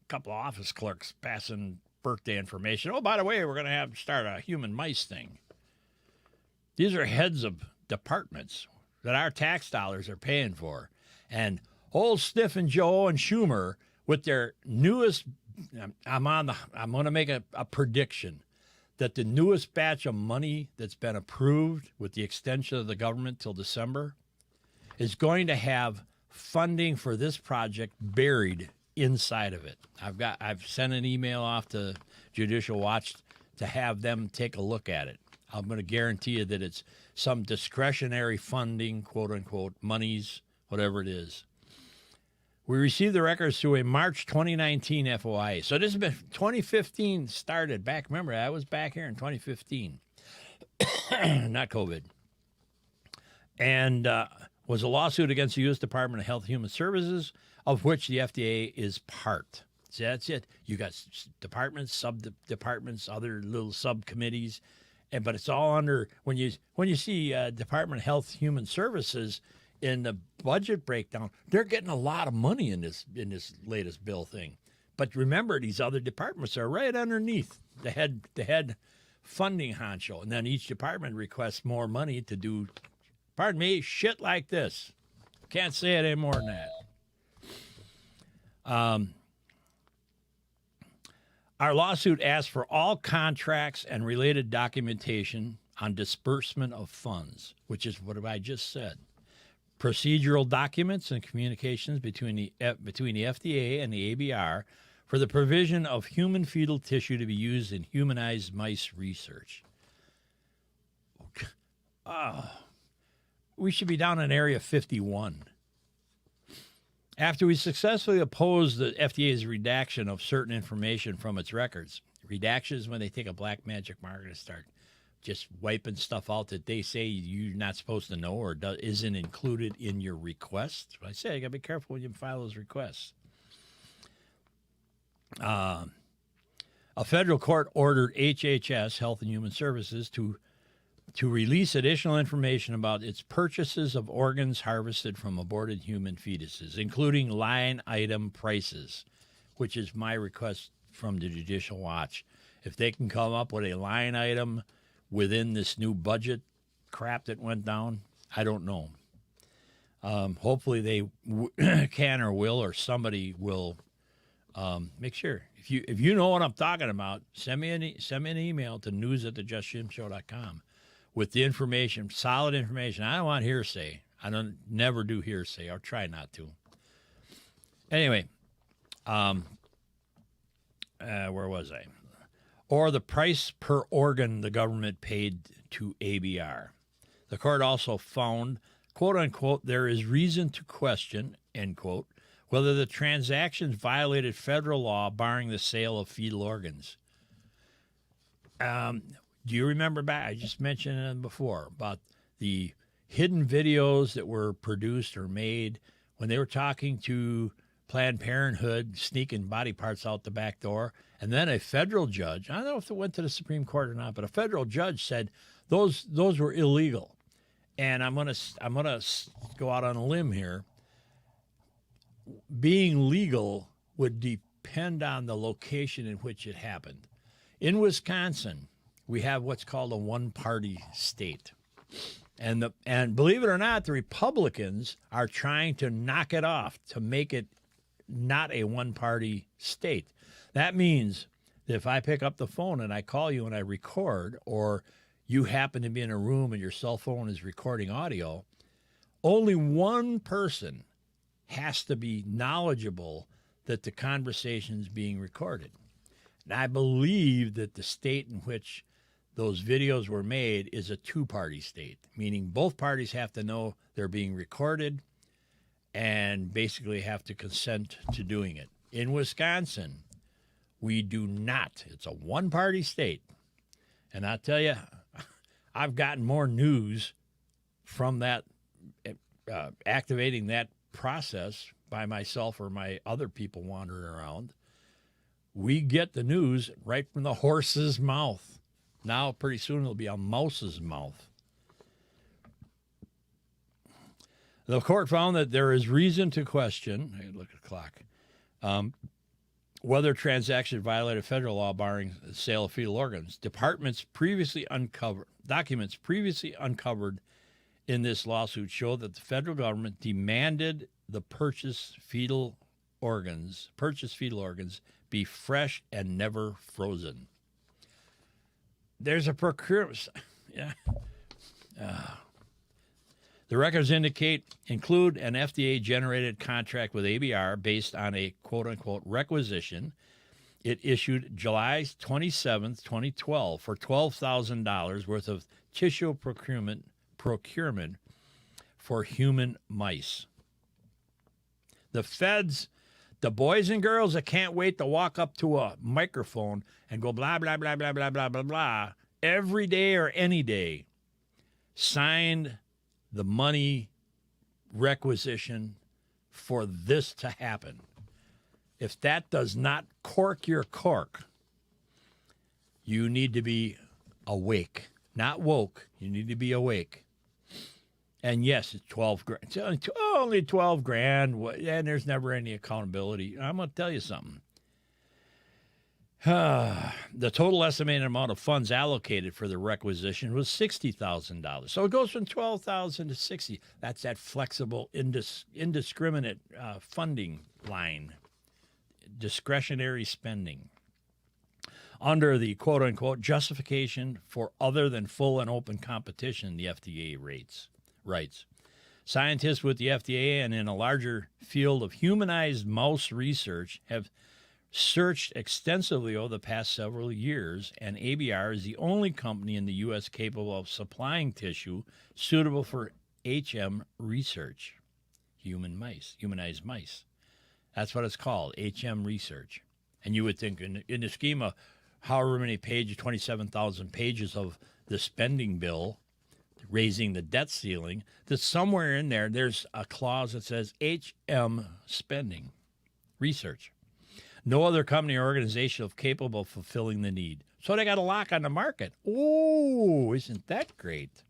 couple of office clerks passing birthday information. Oh, by the way, we're going to start a human mice thing. These are heads of departments that our tax dollars are paying for. And old Sniff and Joe and Schumer with their newest, I'm going to make a prediction that the newest batch of money that's been approved with the extension of the government till December is going to have funding for this project buried inside of it. I've sent an email off to Judicial Watch to have them take a look at it. I'm going to guarantee you that it's some discretionary funding, quote unquote, monies, whatever it is. We received the records through a March 2019 FOIA. So this has been 2015 started back. Remember, I was back here in 2015, not COVID. And was a lawsuit against the U.S. Department of Health and Human Services, of which the FDA is part. See, that's it. You got departments, sub-departments, other little subcommittees, but it's all under, when you see Department of Health and Human Services in the budget breakdown, they're getting a lot of money in this latest bill thing. But remember, these other departments are right underneath the head funding honcho, and then each department requests more money to do, pardon me, shit like this. Can't say it any more than that. Our lawsuit asks for all contracts and related documentation on disbursement of funds, which is what I just said. Procedural documents and communications between the FDA and the ABR for the provision of human fetal tissue to be used in humanized mice research. We should be down in Area 51. After we successfully opposed the FDA's redaction of certain information from its records, redaction is when they take a black magic marker and start just wiping stuff out that they say you're not supposed to know or isn't included in your request. I say you got to be careful when you file those requests. A federal court ordered HHS, Health and Human Services, to release additional information about its purchases of organs harvested from aborted human fetuses, including line item prices, which is my request from the Judicial Watch. If they can come up with a line item within this new budget crap that went down, I don't know. Hopefully they can or will, or somebody will make sure. If you know what I'm talking about, send me an email to news@thejustjimshow.com. with the information, solid information. I don't want hearsay. I don't never do hearsay. I'll try not to. Anyway, where was I? Or the price per organ the government paid to ABR. The court also found, quote unquote, there is reason to question, end quote, whether the transactions violated federal law barring the sale of fetal organs. Do you remember back? I just mentioned it before about the hidden videos that were produced or made when they were talking to Planned Parenthood, sneaking body parts out the back door. And then a federal judge, I don't know if it went to the Supreme Court or not, but a federal judge said those were illegal. and I'm gonna go out on a limb here. Being legal would depend on the location in which it happened. In Wisconsin, we have what's called a one-party state. And believe it or not, the Republicans are trying to knock it off to make it not a one-party state. That means that if I pick up the phone and I call you and I record, or you happen to be in a room and your cell phone is recording audio, only one person has to be knowledgeable that the conversation is being recorded. And I believe that the state in which those videos were made is a two-party state, meaning both parties have to know they're being recorded and basically have to consent to doing it. In Wisconsin, we do not. It's a one-party state. And I tell you, I've gotten more news from that, activating that process by myself or my other people wandering around. We get the news right from the horse's mouth. Now, pretty soon, it'll be a mouse's mouth. The court found that there is reason to question, I look at the clock, whether transaction violated federal law barring the sale of fetal organs. Documents previously uncovered in this lawsuit show that the federal government demanded the purchased fetal organs be fresh and never frozen. There's a procurement. Yeah. The records include an FDA-generated contract with ABR based on a quote-unquote requisition it issued July 27th, 2012 for $12,000 worth of tissue procurement for human mice. The feds, the boys and girls that can't wait to walk up to a microphone and go blah, blah, blah, blah, blah, blah, blah, blah, every day or any day, signed the money requisition for this to happen. If that does not cork your cork, you need to be awake, not woke. You need to be awake. And yes, it's 12 grand. It's only 12 grand, and there's never any accountability. I'm going to tell you something. The total estimated amount of funds allocated for the requisition was $60,000. So it goes from $12,000 to $60,000. That's that flexible, indiscriminate funding line, discretionary spending. Under the quote-unquote justification for other than full and open competition, the FDA writes. Scientists with the FDA and in a larger field of humanized mouse research have searched extensively over the past several years, and ABR is the only company in the U.S. capable of supplying tissue suitable for HM research. Humanized mice. That's what it's called, HM research. And you would think in the scheme of however many pages, 27,000 pages of the spending bill, raising the debt ceiling, that somewhere in there's a clause that says HM spending, research. No other company or organization is capable of fulfilling the need. So they got a lock on the market. Oh, isn't that great?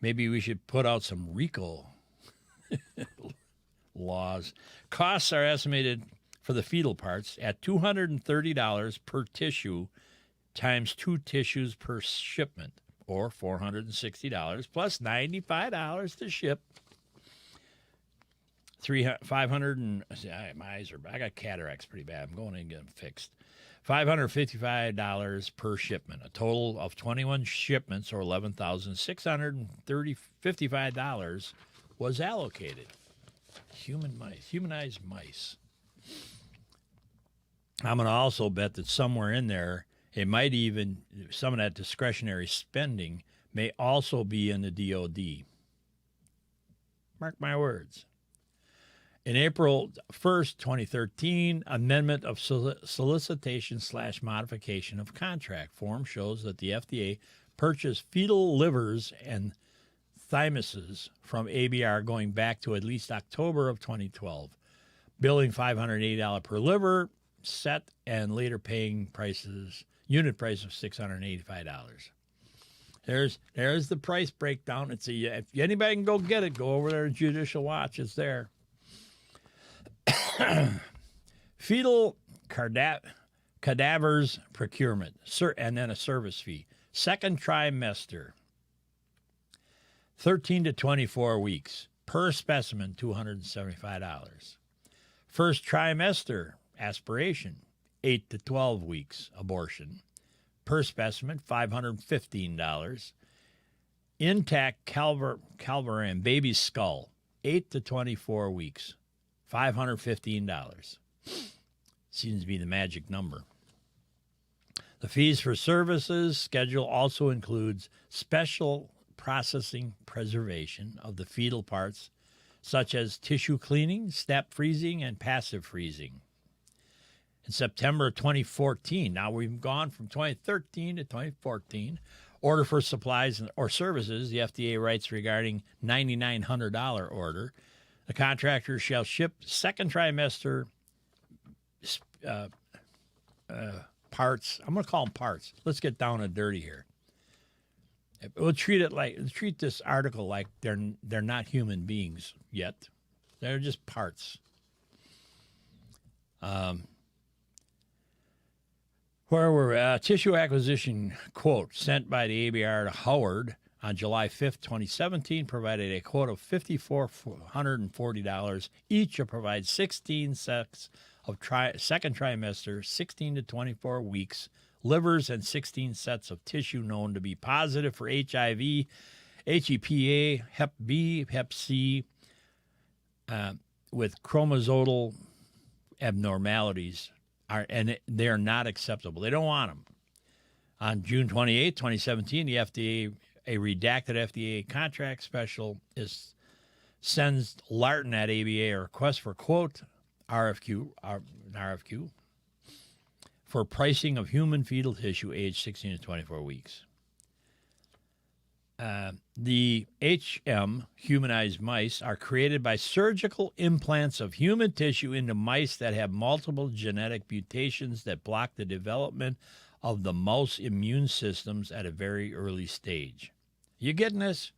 Maybe we should put out some RICO laws. Costs are estimated for the fetal parts at $230 per tissue times 2 tissues per shipment, or $460 plus $95 to ship. 500 and my eyes are, I got cataracts pretty bad. I'm going in and get them fixed. $555 per shipment. A total of 21 shipments, or $11,655 was allocated. Humanized mice. I'm going to also bet that somewhere in there, it might even, some of that discretionary spending may also be in the DOD. Mark my words. In April 1st, 2013, amendment of solicitation/modification of contract form shows that the FDA purchased fetal livers and thymuses from ABR going back to at least October of 2012, billing $580 per liver set and later paying unit price of $685. There's the price breakdown. It's if anybody can go get it, go over there to Judicial Watch. It's there. Fetal cadavers procurement, and then a service fee. Second trimester, 13 to 24 weeks. Per specimen, $275. First trimester, aspiration, 8 to 12 weeks. Abortion, per specimen, $515. Intact calvaran baby skull, 8 to 24 weeks, $515. Seems to be the magic number. The fees for services schedule also includes special processing preservation of the fetal parts, such as tissue cleaning, step freezing, and passive freezing. In September 2014, now we've gone from 2013 to 2014, order for supplies or services, the FDA writes regarding $9,900 order. The contractor shall ship second trimester parts. I'm going to call them parts. Let's get down and dirty here. We'll treat this article like they're not human beings yet. They're just parts. Where were tissue acquisition quote sent by the ABR to Howard on July 5th, 2017, provided a quote of $5,440 each to provide 16 sets of second trimester, 16 to 24 weeks, livers, and 16 sets of tissue known to be positive for HIV, HEPA, Hep B, Hep C, with chromosomal abnormalities, and they are not acceptable. They don't want them. On June 28, 2017, the FDA, a redacted FDA contract special, sends Larton at ABA a request for quote RFQ for pricing of human fetal tissue aged 16 to 24 weeks. The HM, humanized mice, are created by surgical implants of human tissue into mice that have multiple genetic mutations that block the development of the mouse immune systems at a very early stage. You getting this?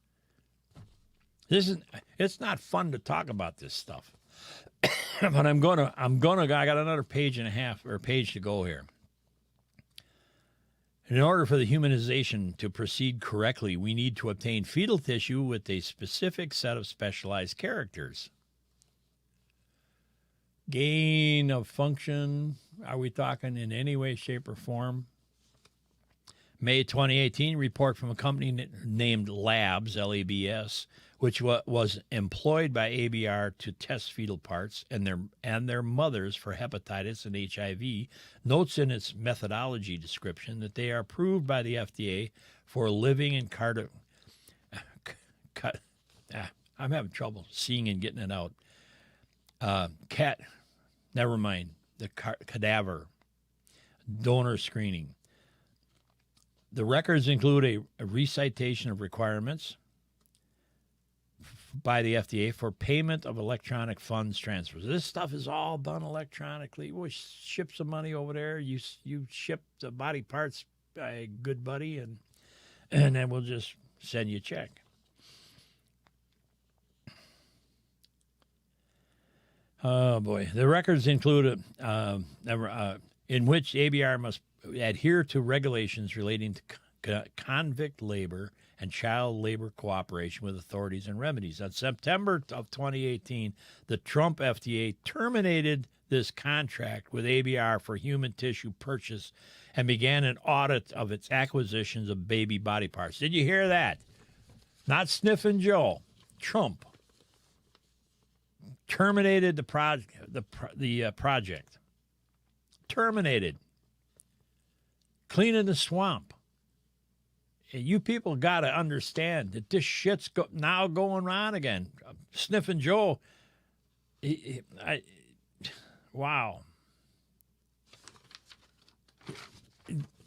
It's not fun to talk about this stuff. But I got another page and a half or page to go here. In order for the humanization to proceed correctly, we need to obtain fetal tissue with a specific set of specialized characters. Gain of function, are we talking in any way, shape, or form? May 2018, report from a company named Labs, L-A-B-S, which was employed by ABR to test fetal parts and their mothers for hepatitis and HIV, notes in its methodology description that they are approved by the FDA for living in I'm having trouble seeing and getting it out. Cadaver donor screening. The records include a recitation of requirements by the FDA for payment of electronic funds transfers. This stuff is all done electronically. We'll ship some money over there. You ship the body parts by a good buddy, and then we'll just send you a check. Oh, boy. The records include in which ABR must adhere to regulations relating to convict labor and child labor cooperation with authorities and remedies. On September of 2018, the Trump FDA terminated this contract with ABR for human tissue purchase and began an audit of its acquisitions of baby body parts. Did you hear that? Not Sniffin' Joe. Trump terminated the project. Terminated. Cleaning the swamp. You people got to understand that this shit's now going on again. Sniffin' Joe, wow.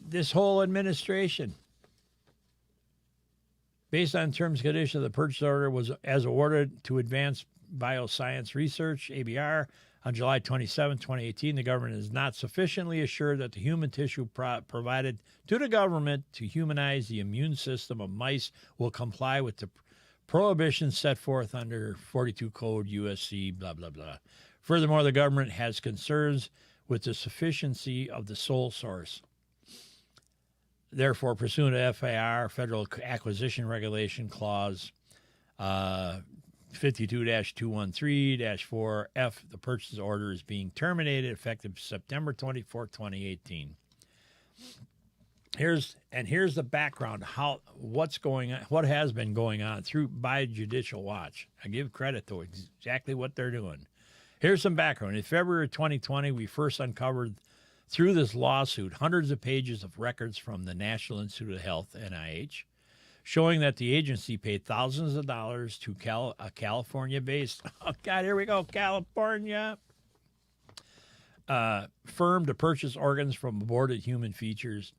This whole administration, based on terms and conditions of the purchase order, was as awarded to Advanced Bioscience Research, ABR, On July 27, 2018, the government is not sufficiently assured that the human tissue provided to the government to humanize the immune system of mice will comply with the prohibitions set forth under 42 Code USC, blah, blah, blah. Furthermore, the government has concerns with the sufficiency of the sole source. Therefore, pursuant to FAR, Federal Acquisition Regulation Clause 52-213-4F, the purchase order is being terminated effective September 24, 2018. Here's the background, what's going on, what has been going on by Judicial Watch. I give credit to exactly what they're doing. Here's some background. In February 2020, we first uncovered through this lawsuit hundreds of pages of records from the National Institute of Health, NIH, showing that the agency paid thousands of dollars to a California-based, oh God, here we go, California, firm to purchase organs from aborted human fetuses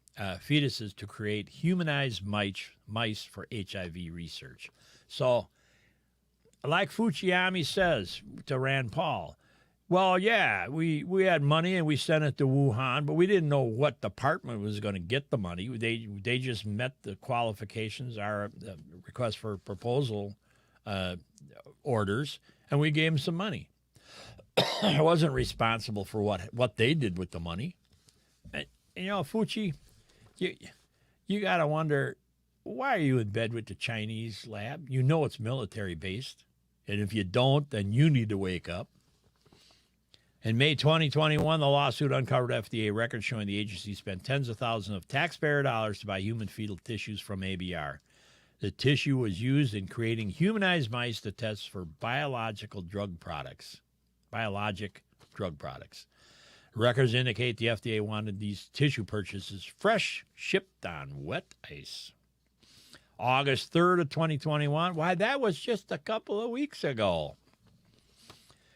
to create humanized mice for HIV research. So, like Fukuyama says to Rand Paul, well, yeah, we had money and we sent it to Wuhan, but we didn't know what department was going to get the money. They just met the qualifications, our request for proposal orders, and we gave them some money. I wasn't responsible for what they did with the money. And, Fuchi, you got to wonder, why are you in bed with the Chinese lab? You know it's military-based, and if you don't, then you need to wake up. In May 2021, the lawsuit uncovered FDA records showing the agency spent tens of thousands of taxpayer dollars to buy human fetal tissues from ABR. The tissue was used in creating humanized mice to test for biologic drug products. Records indicate the FDA wanted these tissue purchases fresh, shipped on wet ice. August 3rd of 2021, why, that was just a couple of weeks ago.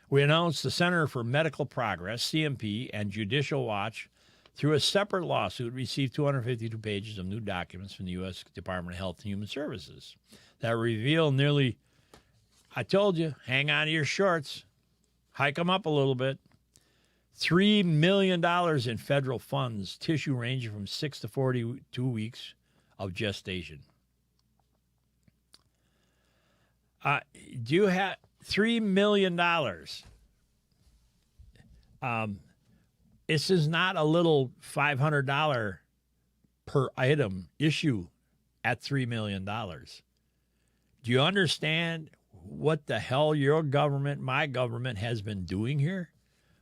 We announced the Center for Medical Progress, CMP, and Judicial Watch, through a separate lawsuit, received 252 pages of new documents from the U.S. Department of Health and Human Services that reveal nearly, I told you, hang on to your shorts, hike them up a little bit, $3 million in federal funds, tissue ranging from 6 to 42 weeks of gestation. Do you have $3 million? This is not a little $500 per item issue at $3 million. Do you understand what the hell your government, my government, has been doing here?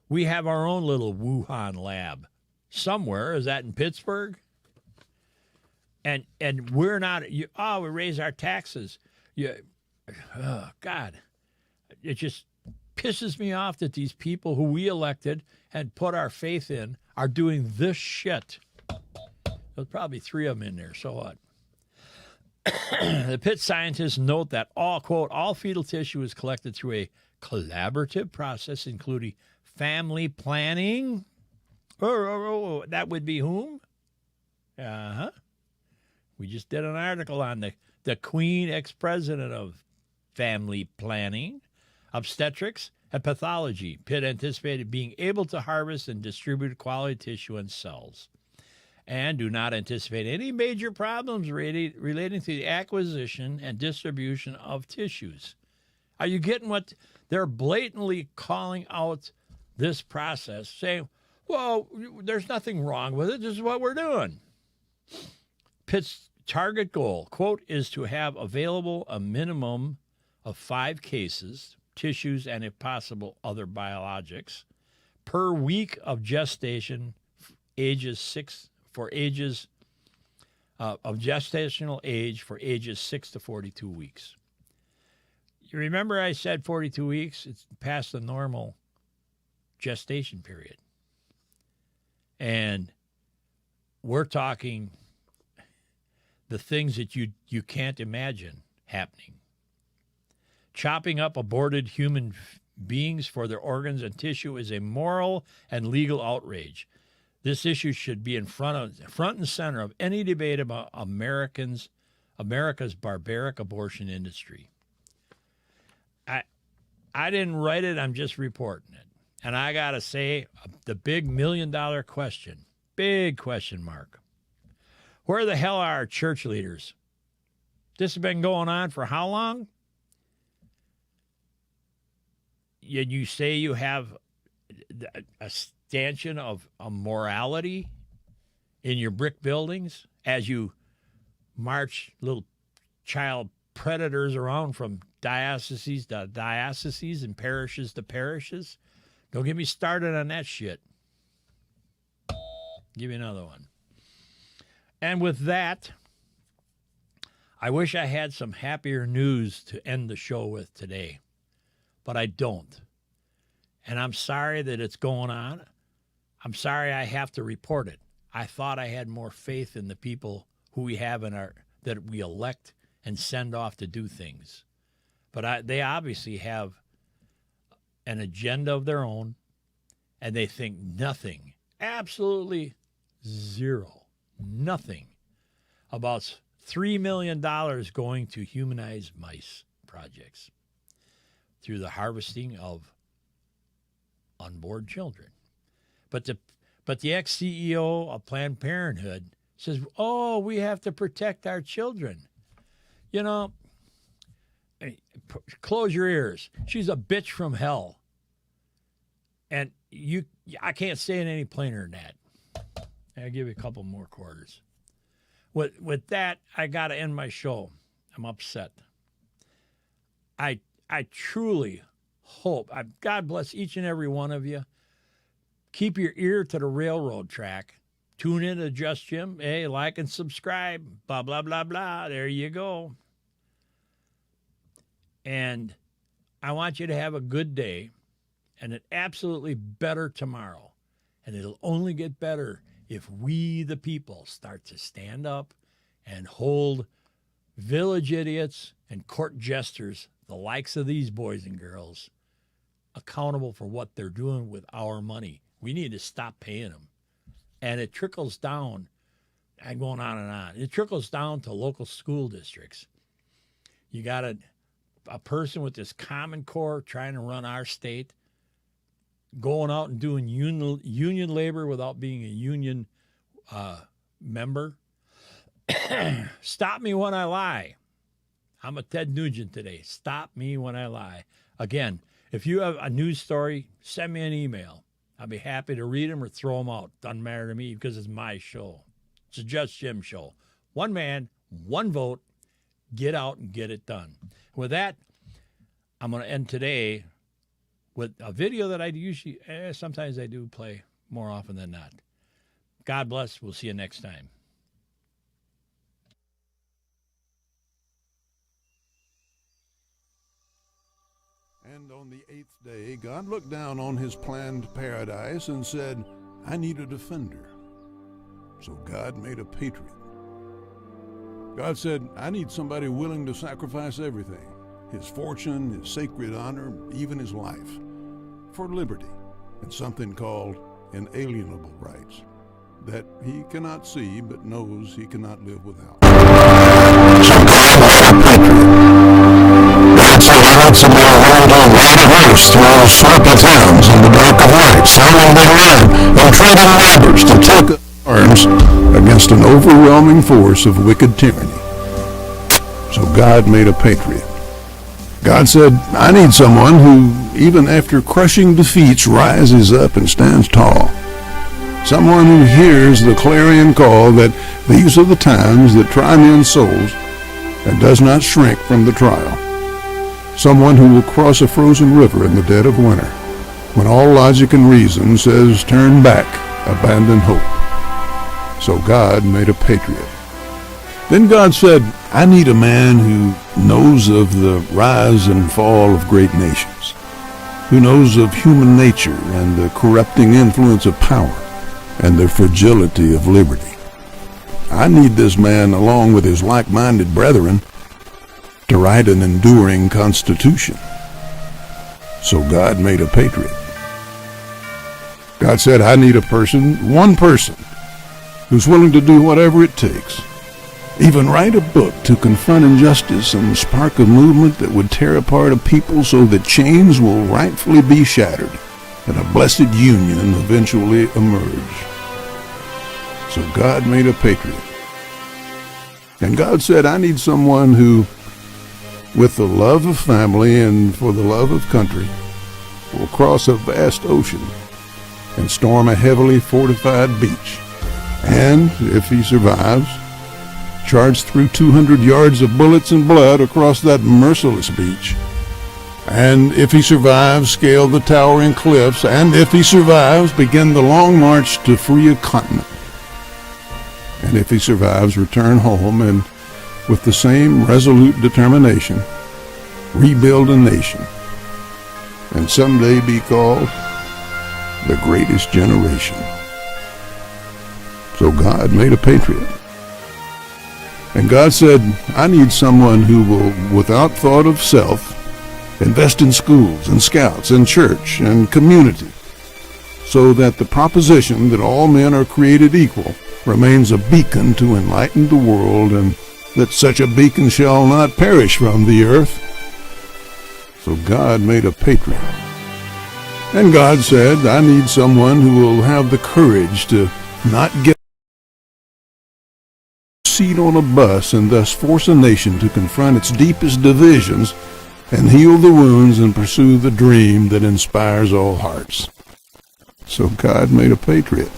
We have our own little Wuhan lab somewhere. Is that in Pittsburgh? And we're not, we raise our taxes. Oh, God. It just pisses me off that these people who we elected and put our faith in are doing this shit. There's probably 3 of them in there, so what? The Pitt scientists note that all fetal tissue is collected through a collaborative process, including family planning. That would be whom? We just did an article on the Queen, ex-president of family planning, obstetrics, and pathology. Pitt anticipated being able to harvest and distribute quality tissue and cells, and do not anticipate any major problems relating to the acquisition and distribution of tissues. Are you getting what they're blatantly calling out this process, saying, well, there's nothing wrong with it. This is what we're doing. Pitt's target goal, quote, is to have available a minimum of 5 cases, tissues, and if possible, other biologics per week of gestation, of gestational age for ages 6 to 42 weeks. You remember I said 42 weeks? It's past the normal gestation period. And we're talking the things that you can't imagine happening. Chopping up aborted human beings for their organs and tissue is a moral and legal outrage. This issue should be front and center of any debate about America's barbaric abortion industry. I didn't write it. I'm just reporting it. And I got to say, the big $1 million question, big question mark. Where the hell are our church leaders? This has been going on for how long? You say you have a stanchion of a morality in your brick buildings as you march little child predators around from dioceses to dioceses and parishes to parishes. Don't get me started on that shit. Give me another one. And with that, I wish I had some happier news to end the show with today, but I don't. And I'm sorry that it's going on. I'm sorry I have to report it. I thought I had more faith in the people who we have that we elect and send off to do things. But they obviously have an agenda of their own, and they think nothing, absolutely zero, nothing about $3 million going to humanize mice projects through the harvesting of unborn children. But the ex-CEO of Planned Parenthood says, oh, we have to protect our children. You know, close your ears. She's a bitch from hell. And I can't say it any plainer than that. I'll give you a couple more quarters. With that, I got to end my show. I'm upset. I truly hope, God bless each and every one of you. Keep your ear to the railroad track. Tune in to Just Jim. Hey, like and subscribe. Blah, blah, blah, blah. There you go. And I want you to have a good day and an absolutely better tomorrow. And it'll only get better if we, the people, start to stand up and hold village idiots and court jesters, the likes of these boys and girls, accountable for what they're doing with our money. We need to stop paying them. And it trickles down. I'm going on and on. It trickles down to local school districts. You got a person with this Common Core trying to run our state, going out and doing union labor without being a union member. Stop me when I lie. I'm a Ted Nugent today. Stop me when I lie. Again, if you have a news story, send me an email. I'll be happy to read them or throw them out. Doesn't matter to me because it's my show. It's a Just Jim show. One man, one vote. Get out and get it done. With that, I'm going to end today with a video that I usually, sometimes I do play more often than not. God bless. We'll see you next time. And on the 8th day, God looked down on his planned paradise and said, I need a defender. So God made a patriot. God said, I need somebody willing to sacrifice everything, his fortune, his sacred honor, even his life, for liberty and something called inalienable rights that he cannot see but knows he cannot live without. God said, I want somebody to hold on right race through swampy towns in the dark of night, sounding the alarm, and training robbers to take up arms against an overwhelming force of wicked tyranny. So God made a patriot. God said, I need someone who, even after crushing defeats, rises up and stands tall. Someone who hears the clarion call that these are the times that try men's souls and does not shrink from the trial. Someone who will cross a frozen river in the dead of winter, when all logic and reason says turn back, abandon hope. So God made a patriot. Then God said, I need a man who knows of the rise and fall of great nations, who knows of human nature and the corrupting influence of power and the fragility of liberty. I need this man, along with his like-minded brethren, to write an enduring constitution. So God made a patriot. God said, I need a person, one person, who's willing to do whatever it takes, even write a book to confront injustice and spark a movement that would tear apart a people so that chains will rightfully be shattered and a blessed union eventually emerge. So God made a patriot. And God said, I need someone who, with the love of family and for the love of country, will cross a vast ocean and storm a heavily fortified beach. And, if he survives, charge through 200 yards of bullets and blood across that merciless beach. And if he survives, scale the towering cliffs. And if he survives, begin the long march to free a continent. And if he survives, return home and, with the same resolute determination, rebuild a nation, and someday be called the greatest generation. So God made a patriot. And God said, I need someone who will, without thought of self, invest in schools and scouts and church and community, so that the proposition that all men are created equal remains a beacon to enlighten the world, and that such a beacon shall not perish from the earth. So God made a patriot. And God said, I need someone who will have the courage to not get a seat on a bus and thus force a nation to confront its deepest divisions and heal the wounds and pursue the dream that inspires all hearts. So God made a patriot.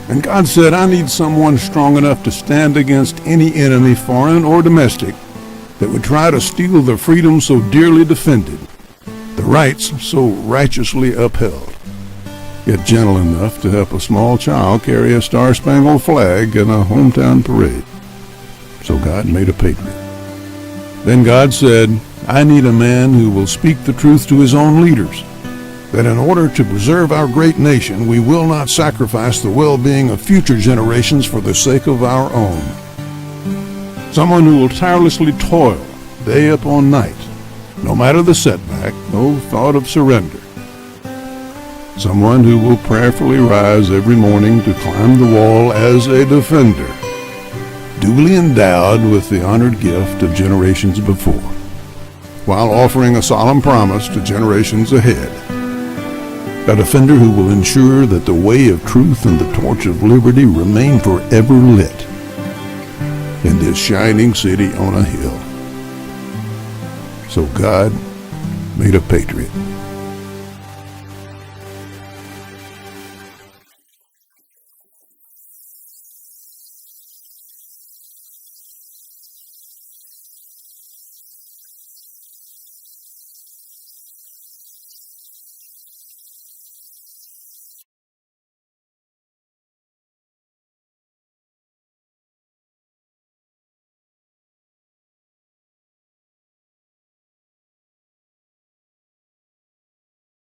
And God said, I need someone strong enough to stand against any enemy, foreign or domestic, that would try to steal the freedom so dearly defended, the rights so righteously upheld, yet gentle enough to help a small child carry a star-spangled flag in a hometown parade. So God made a patriot. Then God said, I need a man who will speak the truth to his own leaders, that in order to preserve our great nation, we will not sacrifice the well-being of future generations for the sake of our own. Someone who will tirelessly toil day upon night, no matter the setback, no thought of surrender. Someone who will prayerfully rise every morning to climb the wall as a defender, duly endowed with the honored gift of generations before, while offering a solemn promise to generations ahead. A defender who will ensure that the way of truth and the torch of liberty remain forever lit in this shining city on a hill. So God made a patriot.